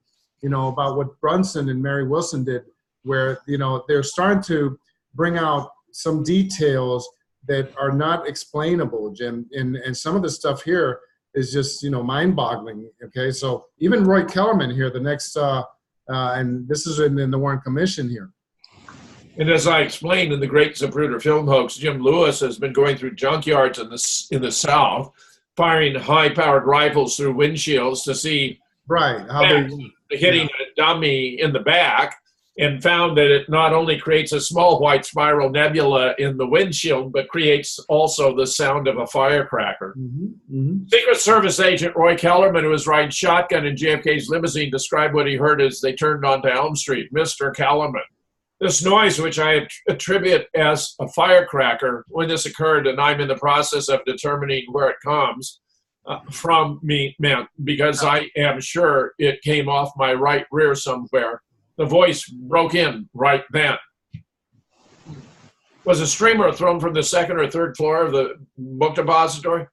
you know, about what Brunson and Mary Wilson did, where, you know, they're starting to bring out some details that are not explainable, Jim. And some of the stuff here is just, you know, mind-boggling, okay? So even Roy Kellerman here, the next, and this is in the Warren Commission here. And as I explained in the Great Zapruder Film Hoax, Jim Lewis has been going through junkyards in the South, firing high-powered rifles through windshields to see how hitting a dummy in the back, and found that it not only creates a small white spiral nebula in the windshield, but creates also the sound of a firecracker. Secret Service agent Roy Kellerman, who was riding shotgun in JFK's limousine, described what he heard as they turned onto Elm Street. Mr. Kellerman, this noise, which I attribute as a firecracker, when this occurred, and I'm in the process of determining where it comes from me, meant, because I am sure it came off my right rear somewhere. The voice broke in right then. Was a streamer thrown from the second or third floor of the book depository?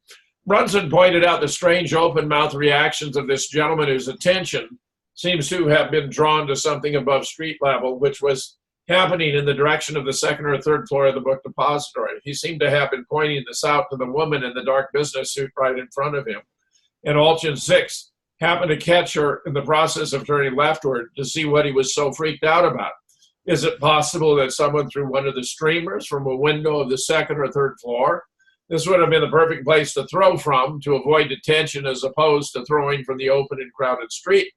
Brunson pointed out the strange open-mouth reactions of this gentleman, whose attention seems to have been drawn to something above street level, which was happening in the direction of the second or third floor of the book depository. He seemed to have been pointing this out to the woman in the dark business suit right in front of him. And Alton 6 happened to catch her in the process of turning leftward to see what he was so freaked out about. Is it possible that someone threw one of the streamers from a window of the second or third floor? This would have been the perfect place to throw from to avoid detention, as opposed to throwing from the open and crowded street.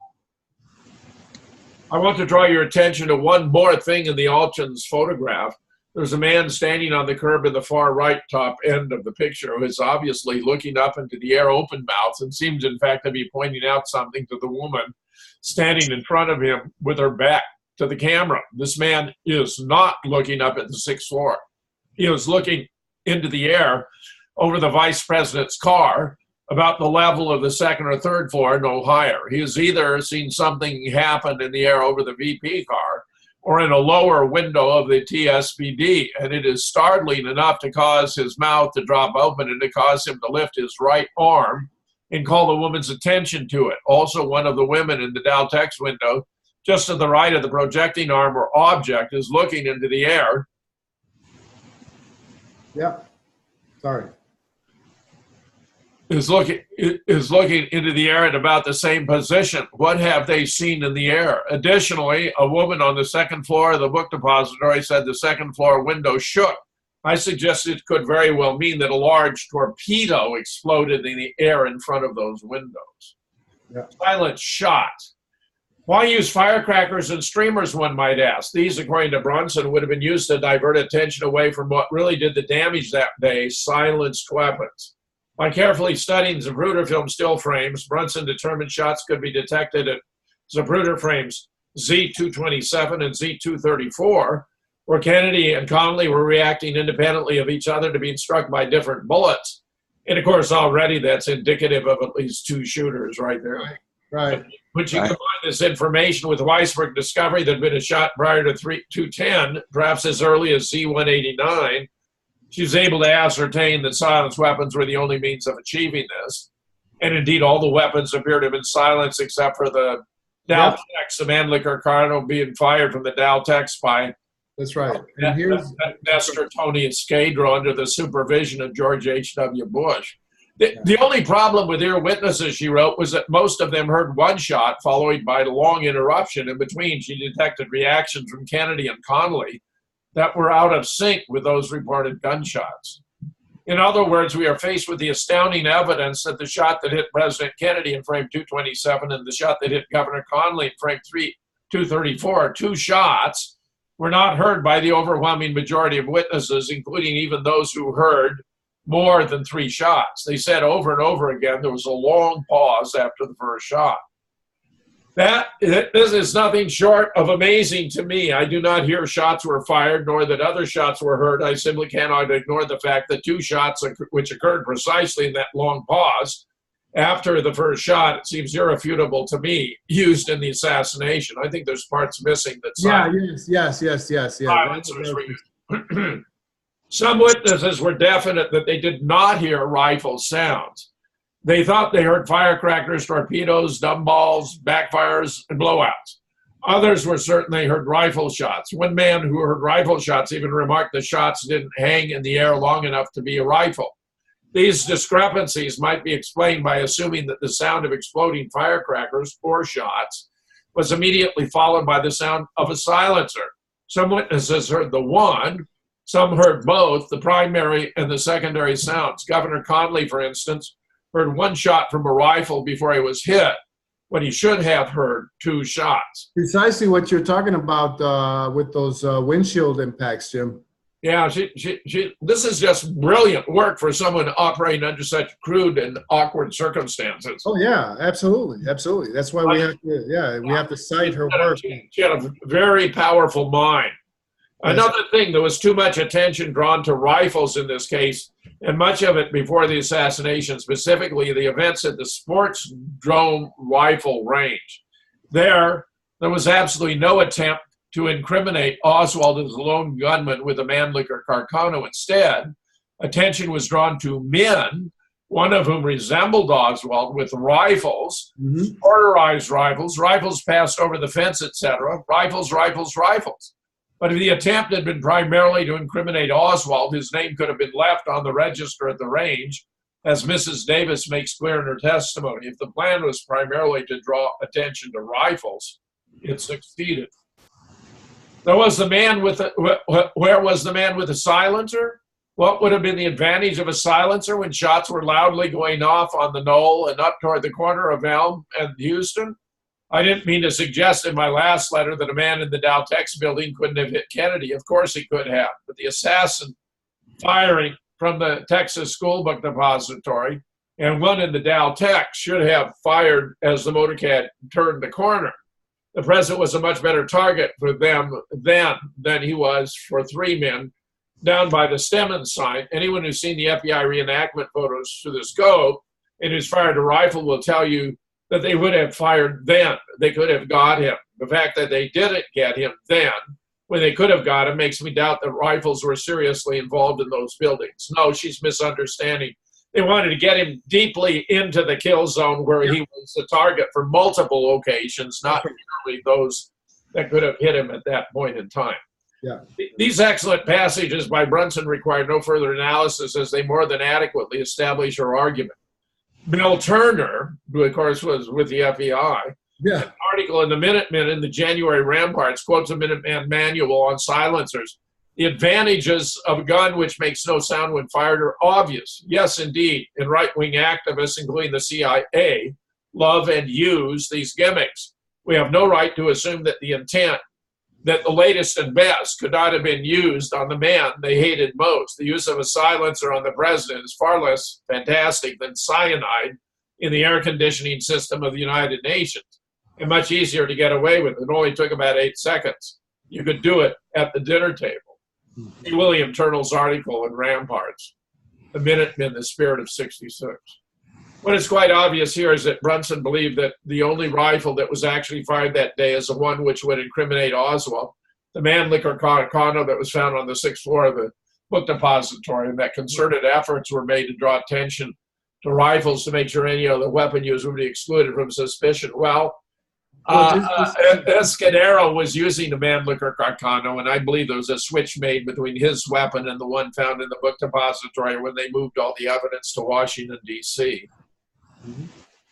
I want to draw your attention to one more thing in the Alton's photograph. There's a man standing on the curb in the far right top end of the picture, who is obviously looking up into the air open-mouthed, and seems in fact to be pointing out something to the woman standing in front of him with her back to the camera. This man is not looking up at the sixth floor. He is looking into the air over the vice president's car, about the level of the second or third floor, no higher. He has either seen something happen in the air over the VP car, or in a lower window of the TSPD, and it is startling enough to cause his mouth to drop open and to cause him to lift his right arm and call the woman's attention to it. Also, one of the women in the Daltex window, just to the right of the projecting arm or object, is looking into the air. Yeah, sorry. Is looking into the air at about the same position. What have they seen in the air? Additionally, a woman on the second floor of the book depository said the second floor window shook. I suggest it could very well mean that a large torpedo exploded in the air in front of those windows. Yeah. Silent shot. Why use firecrackers and streamers, one might ask? These, according to Brunson, would have been used to divert attention away from what really did the damage that day, silenced weapons. By carefully studying Zapruder film still frames, Brunson determined shots could be detected at Zapruder frames Z227 and Z234, where Kennedy and Connolly were reacting independently of each other to being struck by different bullets. And of course, already that's indicative of at least two shooters right there. Right. When you combine this information with Weisberg's discovery that had been a shot prior to 210, perhaps as early as Z189, she was able to ascertain that silenced weapons were the only means of achieving this. And indeed, all the weapons appear to have been silenced except for the Daltex, the Mannlicher Cardinal being fired from the Daltex by That's right. And Nestor Tony Escadro under the supervision of George H.W. Bush. The only problem with her witnesses, she wrote, was that most of them heard one shot followed by a long interruption. In between, she detected reactions from Kennedy and Connally that were out of sync with those reported gunshots. In other words, we are faced with the astounding evidence that the shot that hit President Kennedy in frame 227 and the shot that hit Governor Connally in frame 234, two shots, were not heard by the overwhelming majority of witnesses, including even those who heard more than 3 shots. They said over and over again there was a long pause after the first shot. This is nothing short of amazing to me. I do not hear shots were fired, nor that other shots were heard. I simply cannot ignore the fact that 2 shots, which occurred precisely in that long pause after the first shot, it seems irrefutable to me, used in the assassination. I think there's parts missing that. Yes. Silencers were used. Some witnesses were definite that they did not hear rifle sounds. They thought they heard firecrackers, torpedoes, dumballs, backfires, and blowouts. Others were certain they heard rifle shots. One man who heard rifle shots even remarked the shots didn't hang in the air long enough to be a rifle. These discrepancies might be explained by assuming that the sound of exploding firecrackers or shots was immediately followed by the sound of a silencer. Some witnesses heard the one. Some heard both, the primary and the secondary sounds. Governor Connally, for instance, heard 1 shot from a rifle before he was hit, when he should have heard 2 shots. Precisely what you're talking about with those windshield impacts, Jim. Yeah, this is just brilliant work for someone operating under such crude and awkward circumstances. Oh yeah, absolutely. That's why we have to cite her work. She had a very powerful mind. Another thing, there was too much attention drawn to rifles in this case, and much of it before the assassination, specifically the events at the Sports Drone Rifle Range. There was absolutely no attempt to incriminate Oswald as a lone gunman with a Mannlicher Carcano. Instead, attention was drawn to men, one of whom resembled Oswald, with rifles, motorized rifles passed over the fence, etc. Rifles. But if the attempt had been primarily to incriminate Oswald, his name could have been left on the register at the range, as Mrs. Davis makes clear in her testimony. If the plan was primarily to draw attention to rifles, it succeeded. Where was the man with a silencer? What would have been the advantage of a silencer when shots were loudly going off on the knoll and up toward the corner of Elm and Houston? I didn't mean to suggest in my last letter that a man in the Dow Tex building couldn't have hit Kennedy. Of course he could have, but the assassin firing from the Texas School Book Depository and one in the Dow Tex should have fired as the motorcad turned the corner. The president was a much better target for them then than he was for 3 men down by the Stemmons sign. Anyone who's seen the FBI reenactment photos through the scope and who's fired a rifle will tell you that they would have fired then. They could have got him. The fact that they didn't get him then, when they could have got him, makes me doubt that rifles were seriously involved in those buildings. No, she's misunderstanding. They wanted to get him deeply into the kill zone where he was the target for multiple locations, not merely those that could have hit him at that point in time. Yeah. These excellent passages by Brunson require no further analysis, as they more than adequately establish her argument. Bill Turner, who of course was with the FBI, an article in the Minutemen in the January Ramparts quotes a Minuteman manual on silencers. The advantages of a gun which makes no sound when fired are obvious. Yes, indeed, and right-wing activists, including the CIA, love and use these gimmicks. We have no right to assume that the intent, that the latest and best, could not have been used on the man they hated most. The use of a silencer on the president is far less fantastic than cyanide in the air conditioning system of the United Nations, and much easier to get away with. It only took about 8 seconds. You could do it at the dinner table. See William Turnell's article in Ramparts, The Minutemen, the Spirit of '66. What is quite obvious here is that Brunson believed that the only rifle that was actually fired that day is the one which would incriminate Oswald, the Mannlicher Carcano that was found on the 6th floor of the book depository, and that concerted efforts were made to draw attention to rifles to make sure any other weapon use would be excluded from suspicion. Well, Escudero was using the Mannlicher Carcano, and I believe there was a switch made between his weapon and the one found in the book depository when they moved all the evidence to Washington, D.C. Mm-hmm.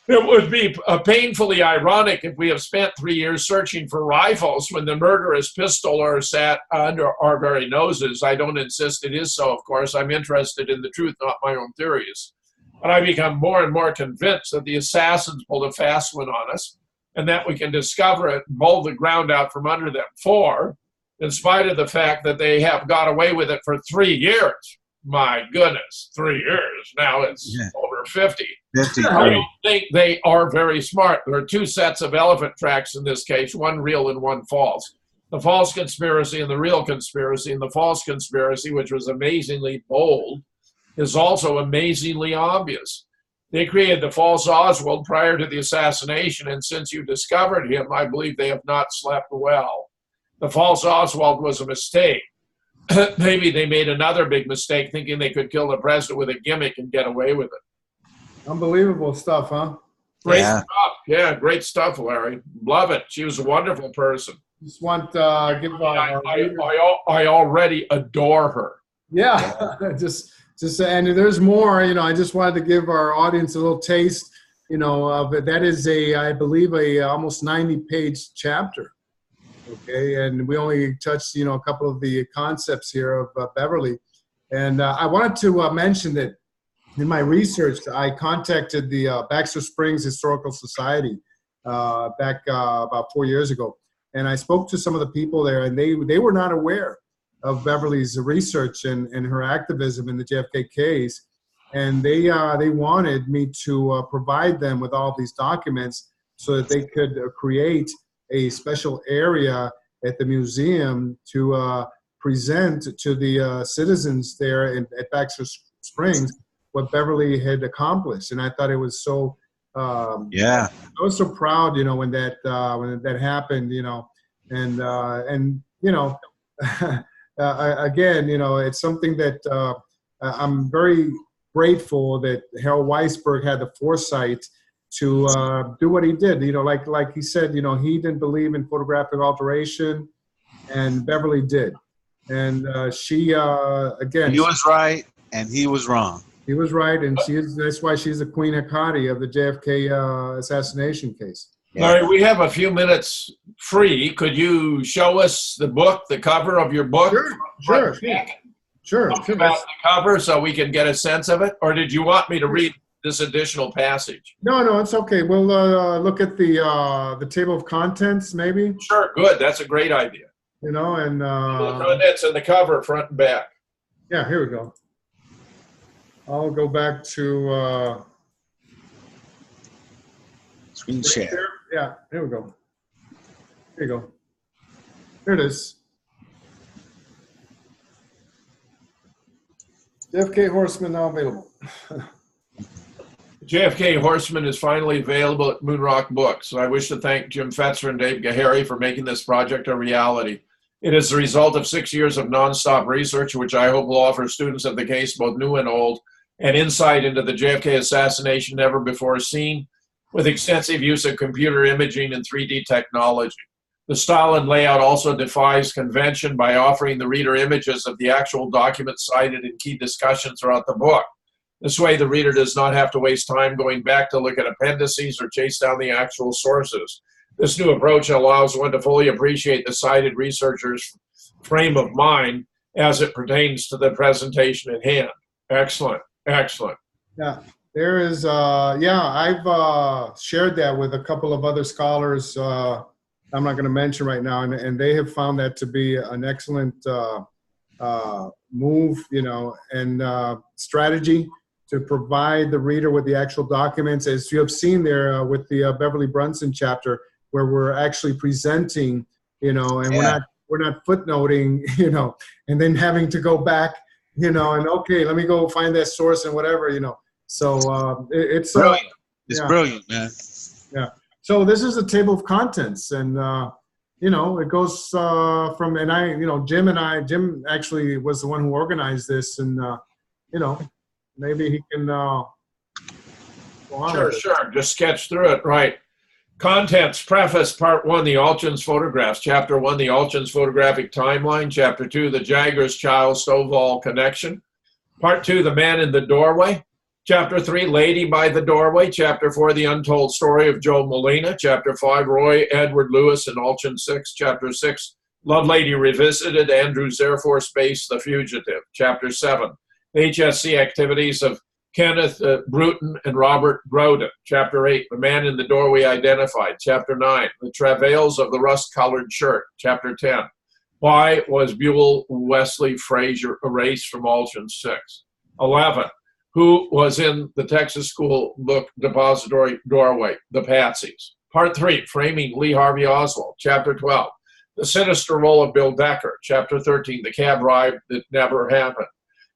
It would be painfully ironic if we have spent 3 years searching for rifles when the murderous pistoler sat under our very noses. I don't insist it is so, of course. I'm interested in the truth, not my own theories. But I become more and more convinced that the assassins pulled a fast one on us, and that we can discover it and pull the ground out from under them. For, in spite of the fact that they have got away with it for 3 years. My goodness, 3 years. Now it's over 50. 50. I think they are very smart. There are two sets of elephant tracks in this case, one real and one false. The false conspiracy and the real conspiracy. And the false conspiracy, which was amazingly bold, is also amazingly obvious. They created the false Oswald prior to the assassination, and since you discovered him, I believe they have not slept well. The false Oswald was a mistake. Maybe they made another big mistake thinking they could kill the president with a gimmick and get away with it. Unbelievable stuff, huh? Great stuff. Yeah, great stuff, Larry. Love it. She was a wonderful person. Just want give I already adore her. Yeah, just and there's more. You know, I just wanted to give our audience a little taste. You know, of it. That is I believe a almost 90-page chapter. Okay, and we only touched a couple of the concepts here of Beverly, and I wanted to mention that in my research I contacted the Baxter Springs Historical Society back about 4 years ago, and I spoke to some of the people there, and they were not aware of Beverly's research and her activism in the JFK case, and they wanted me to provide them with all these documents so that they could create a special area at the museum to present to the citizens there at Baxter Springs what Beverly had accomplished. And I thought it was so, I was so proud, when that happened, and again, it's something that I'm very grateful that Harold Weisberg had the foresight to do what he did. Like he said, he didn't believe in photographic alteration, and Beverly did. And she, again, he was right and he was wrong. He was right, and that's why she's the Queen Hecate of the JFK assassination case. Yeah. Larry, we have a few minutes free. Could you show us the book, the cover of your book? Sure. Talk about the cover so we can get a sense of it, or did you want me to read this additional passage? No, it's okay. We'll look at the table of contents, maybe. Sure, good. That's a great idea. And the contents and the cover, front and back. Yeah, here we go. I'll go back to screen share. Yeah, here we go. Here you go. Here it is. JFK Horseman now available. JFK Horseman is finally available at Moonrock Books. I wish to thank Jim Fetzer and Dave Gahary for making this project a reality. It is the result of 6 years of nonstop research, which I hope will offer students of the case, both new and old, an insight into the JFK assassination never before seen, with extensive use of computer imaging and 3D technology. The style and layout also defies convention by offering the reader images of the actual documents cited in key discussions throughout the book. This way, the reader does not have to waste time going back to look at appendices or chase down the actual sources. This new approach allows one to fully appreciate the cited researcher's frame of mind as it pertains to the presentation at hand. Excellent. Yeah, there is, I've shared that with a couple of other scholars I'm not going to mention right now, and they have found that to be an excellent move, and strategy to provide the reader with the actual documents, as you have seen there with the Beverly Brunson chapter, where we're actually presenting, and we're not footnoting, and then having to go back, and okay, let me go find that source and whatever, So it's brilliant. It's brilliant, man. Yeah. So this is a table of contents, and it goes from, and Jim actually was the one who organized this, and maybe he can go on. Sure. Just sketch through it, right? Contents, preface, part 1, the Alchins photographs. Chapter 1, the Alchins photographic timeline. Chapter 2, the Jaggers Child Stovall connection. Part 2, the man in the doorway. Chapter 3, Lady by the Doorway. Chapter 4, the untold story of Joe Molina. Chapter 5, Roy Edward Lewis and Alchin 6. Chapter 6, Lovelady Revisited, Andrews Air Force Base, The Fugitive. Chapter 7, HSC activities of Kenneth Bruton and Robert Groden. Chapter 8, The Man in the Doorway Identified. Chapter 9, The Travails of the Rust-Colored Shirt. Chapter 10, Why Was Buell Wesley Frazier erased from Alchin 6? 11, Who was in the Texas School Book Depository Doorway? The Patsies. Part 3, Framing Lee Harvey Oswald. Chapter 12, The Sinister Role of Bill Decker. Chapter 13, The Cab Ride That Never Happened.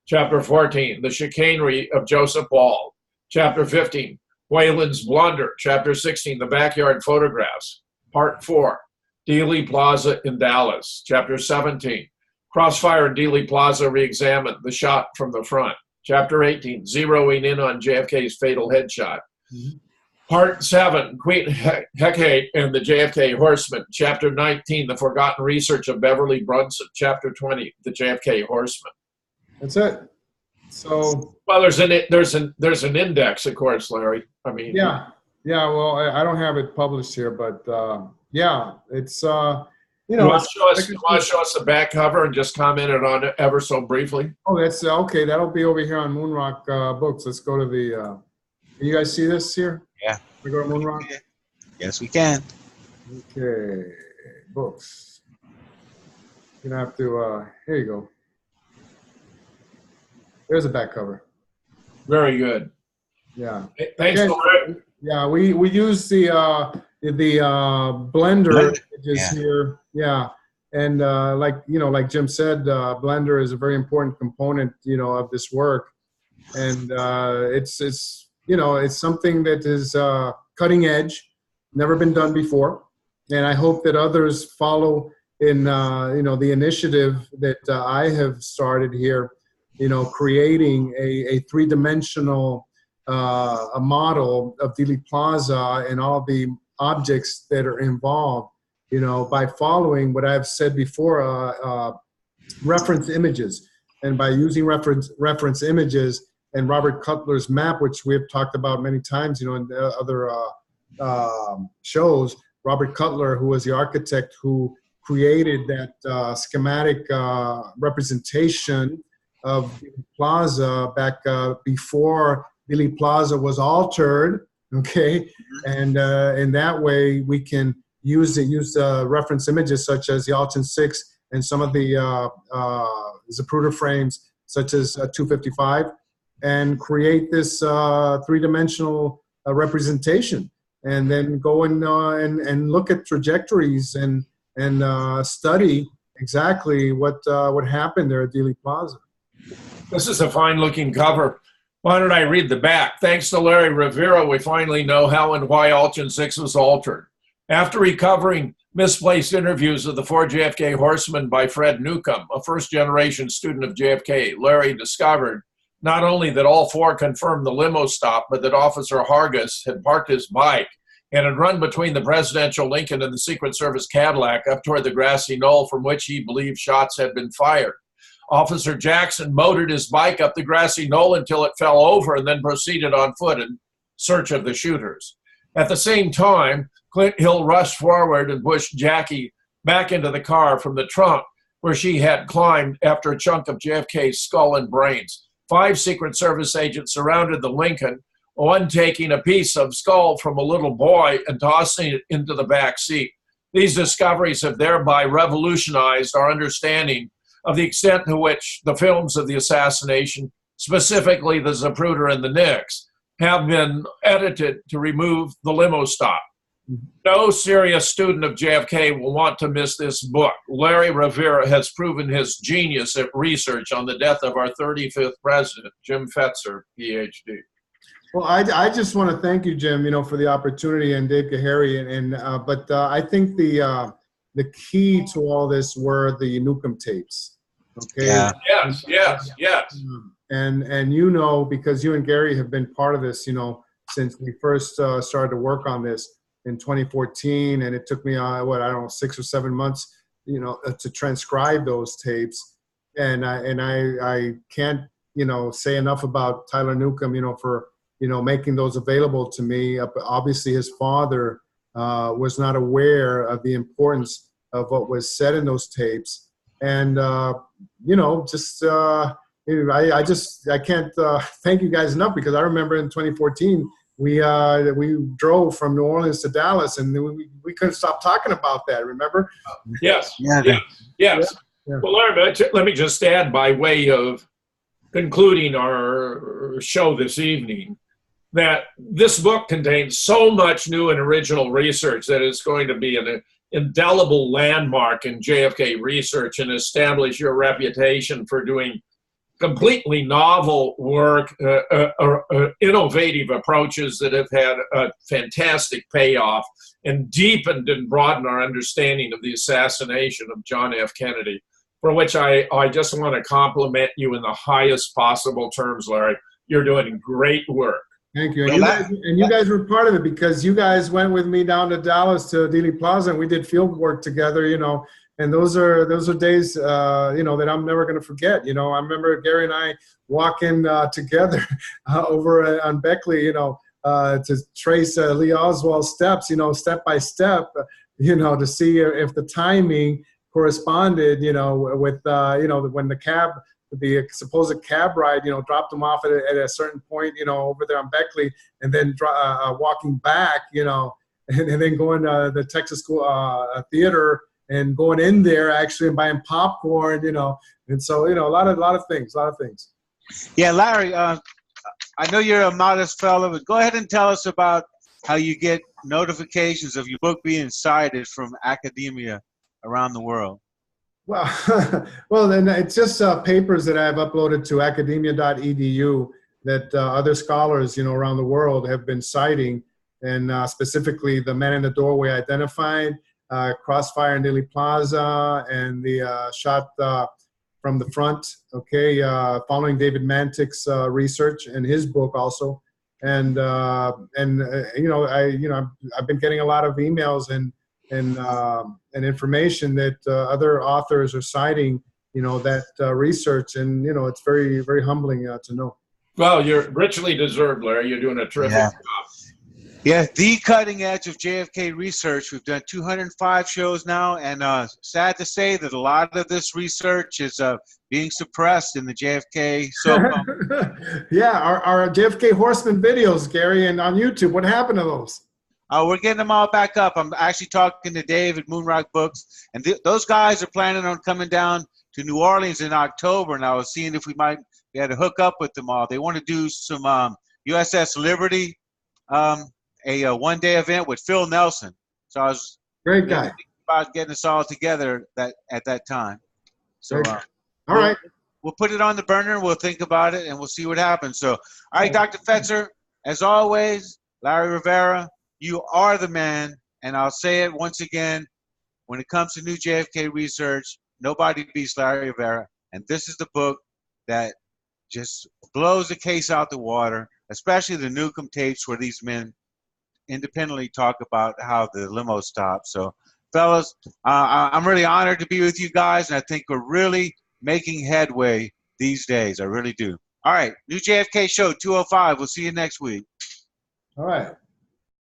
Chapter 14, The Chicanery of Joseph Ball. Chapter 15, Wayland's Blunder. Chapter 16, The Backyard Photographs. Part 4, Dealey Plaza in Dallas. Chapter 17, Crossfire in Dealey Plaza Reexamined, The Shot from the Front. Chapter 18, Zeroing in on JFK's fatal headshot. Part 7, Queen Hecate and the JFK Horseman. Chapter 19, The Forgotten Research of Beverly Brunson. Chapter 20, The JFK Horseman. That's it. So well, there's an index, of course, Larry. I mean, yeah. Well, I don't have it published here, but yeah, it's you know. You want to show us the back cover and just comment on it ever so briefly? Oh, that's okay. That'll be over here on Moonrock Books. Let's go to the. You guys see this here? Yeah. We go to Moonrock. Yes, we can. Okay, books. You're gonna have to. Here you go. There's a back cover. Very good. Yeah. Thanks, Larry. Yeah, we use the Blender images here. Yeah, and like Jim said, Blender is a very important component, of this work, and it's something that is cutting edge, never been done before, and I hope that others follow in the initiative that I have started here. Creating a three-dimensional a model of Dealey Plaza and all the objects that are involved, by following what I've said before, reference images. And by using reference images and Robert Cutler's map, which we have talked about many times, in the other shows, Robert Cutler, who was the architect who created that schematic representation of Dealey Plaza back before Dealey Plaza was altered, okay? And in that way, we can use reference images such as the Alchin 6 and some of the Zapruder frames, such as 255, and create this three-dimensional representation. And then go and look at trajectories and study exactly what happened there at Dealey Plaza. This is a fine-looking cover. Why don't I read the back? Thanks to Larry Rivera, we finally know how and why Alchin 6 was altered. After recovering misplaced interviews of the 4 JFK Horsemen by Fred Newcomb, a first-generation student of JFK, Larry discovered not only that all 4 confirmed the limo stop, but that Officer Hargis had parked his bike and had run between the presidential Lincoln and the Secret Service Cadillac up toward the grassy knoll from which he believed shots had been fired. Officer Jackson motored his bike up the grassy knoll until it fell over and then proceeded on foot in search of the shooters. At the same time, Clint Hill rushed forward and pushed Jackie back into the car from the trunk where she had climbed after a chunk of JFK's skull and brains. 5 Secret Service agents surrounded the Lincoln, one taking a piece of skull from a little boy and tossing it into the back seat. These discoveries have thereby revolutionized our understanding of the extent to which the films of the assassination, specifically the Zapruder and the Nix, have been edited to remove the limo stop. No serious student of JFK will want to miss this book. Larry Rivera has proven his genius at research on the death of our 35th president, Jim Fetzer, PhD. Well, I just want to thank you, Jim, for the opportunity, and Dave Kahary, but I think the key to all this were the Newcomb tapes. Okay. Yeah. Yes. And because you and Gary have been part of this, since we first started to work on this, in 2014, and it took me, I don't know, 6 or 7 months, to transcribe those tapes. And I can't, say enough about Tyler Newcomb, for, making those available to me. Obviously, his father was not aware of the importance of what was said in those tapes. And, I can't thank you guys enough, because I remember in 2014, we drove from New Orleans to Dallas, and we couldn't stop talking about that. Remember? Yes. Yeah. Yes. Yeah. Well, Larry, let me just add, by way of concluding our show this evening, that this book contains so much new and original research that it's going to be an indelible landmark in JFK research and establish your reputation for doing completely novel work, innovative approaches that have had a fantastic payoff and deepened and broadened our understanding of the assassination of John F. Kennedy, for which I just want to compliment you in the highest possible terms, Larry. You're doing great work. Thank you. And you guys were part of it, because you guys went with me down to Dallas to Dealey Plaza, and we did field work together, and those are days, that I'm never going to forget. I remember Gary and I walking together over on Beckley, to trace Lee Oswald's steps, step by step, to see if the timing corresponded, with, when the supposed cab ride, dropped him off at a certain point, over there on Beckley, and then walking back, and then going to the Texas School Theater, and going in there actually and buying popcorn, and so, a lot of things. Yeah, Larry, I know you're a modest fellow, but go ahead and tell us about how you get notifications of your book being cited from academia around the world. Well, then it's just papers that I've uploaded to academia.edu that other scholars, around the world have been citing, and specifically the Man in the Doorway Identified, Crossfire in Dealey Plaza, and the shot from the front, following David Mantick's research and his book also. And I've been getting a lot of emails and information that other authors are citing, that research, and it's very, very humbling to know. Well, you're richly deserved, Larry. You're doing a terrific job. Yeah, the cutting edge of JFK research. We've done 205 shows now, and sad to say that a lot of this research is being suppressed in the JFK soap opera. Yeah, our JFK Horseman videos, Gary, and on YouTube. What happened to those? We're getting them all back up. I'm actually talking to Dave at Moonrock Books, and those guys are planning on coming down to New Orleans in October, and I was seeing if we had to hook up with them all. They want to do some USS Liberty, a one-day event with Phil Nelson. So I was great guy thinking about getting us all together at that time. So all right, we'll put it on the burner. We'll think about it, and we'll see what happens. So, all right, Dr. Fetzer, as always, Larry Rivera, you are the man, and I'll say it once again, when it comes to new JFK research, nobody beats Larry Rivera, and this is the book that just blows the case out the water, especially the Newcomb tapes where these men independently talk about how the limo stopped. So, fellas, I'm really honored to be with you guys, and I think we're really making headway these days. I really do. All right, new JFK Show 205. We'll see you next week. All right.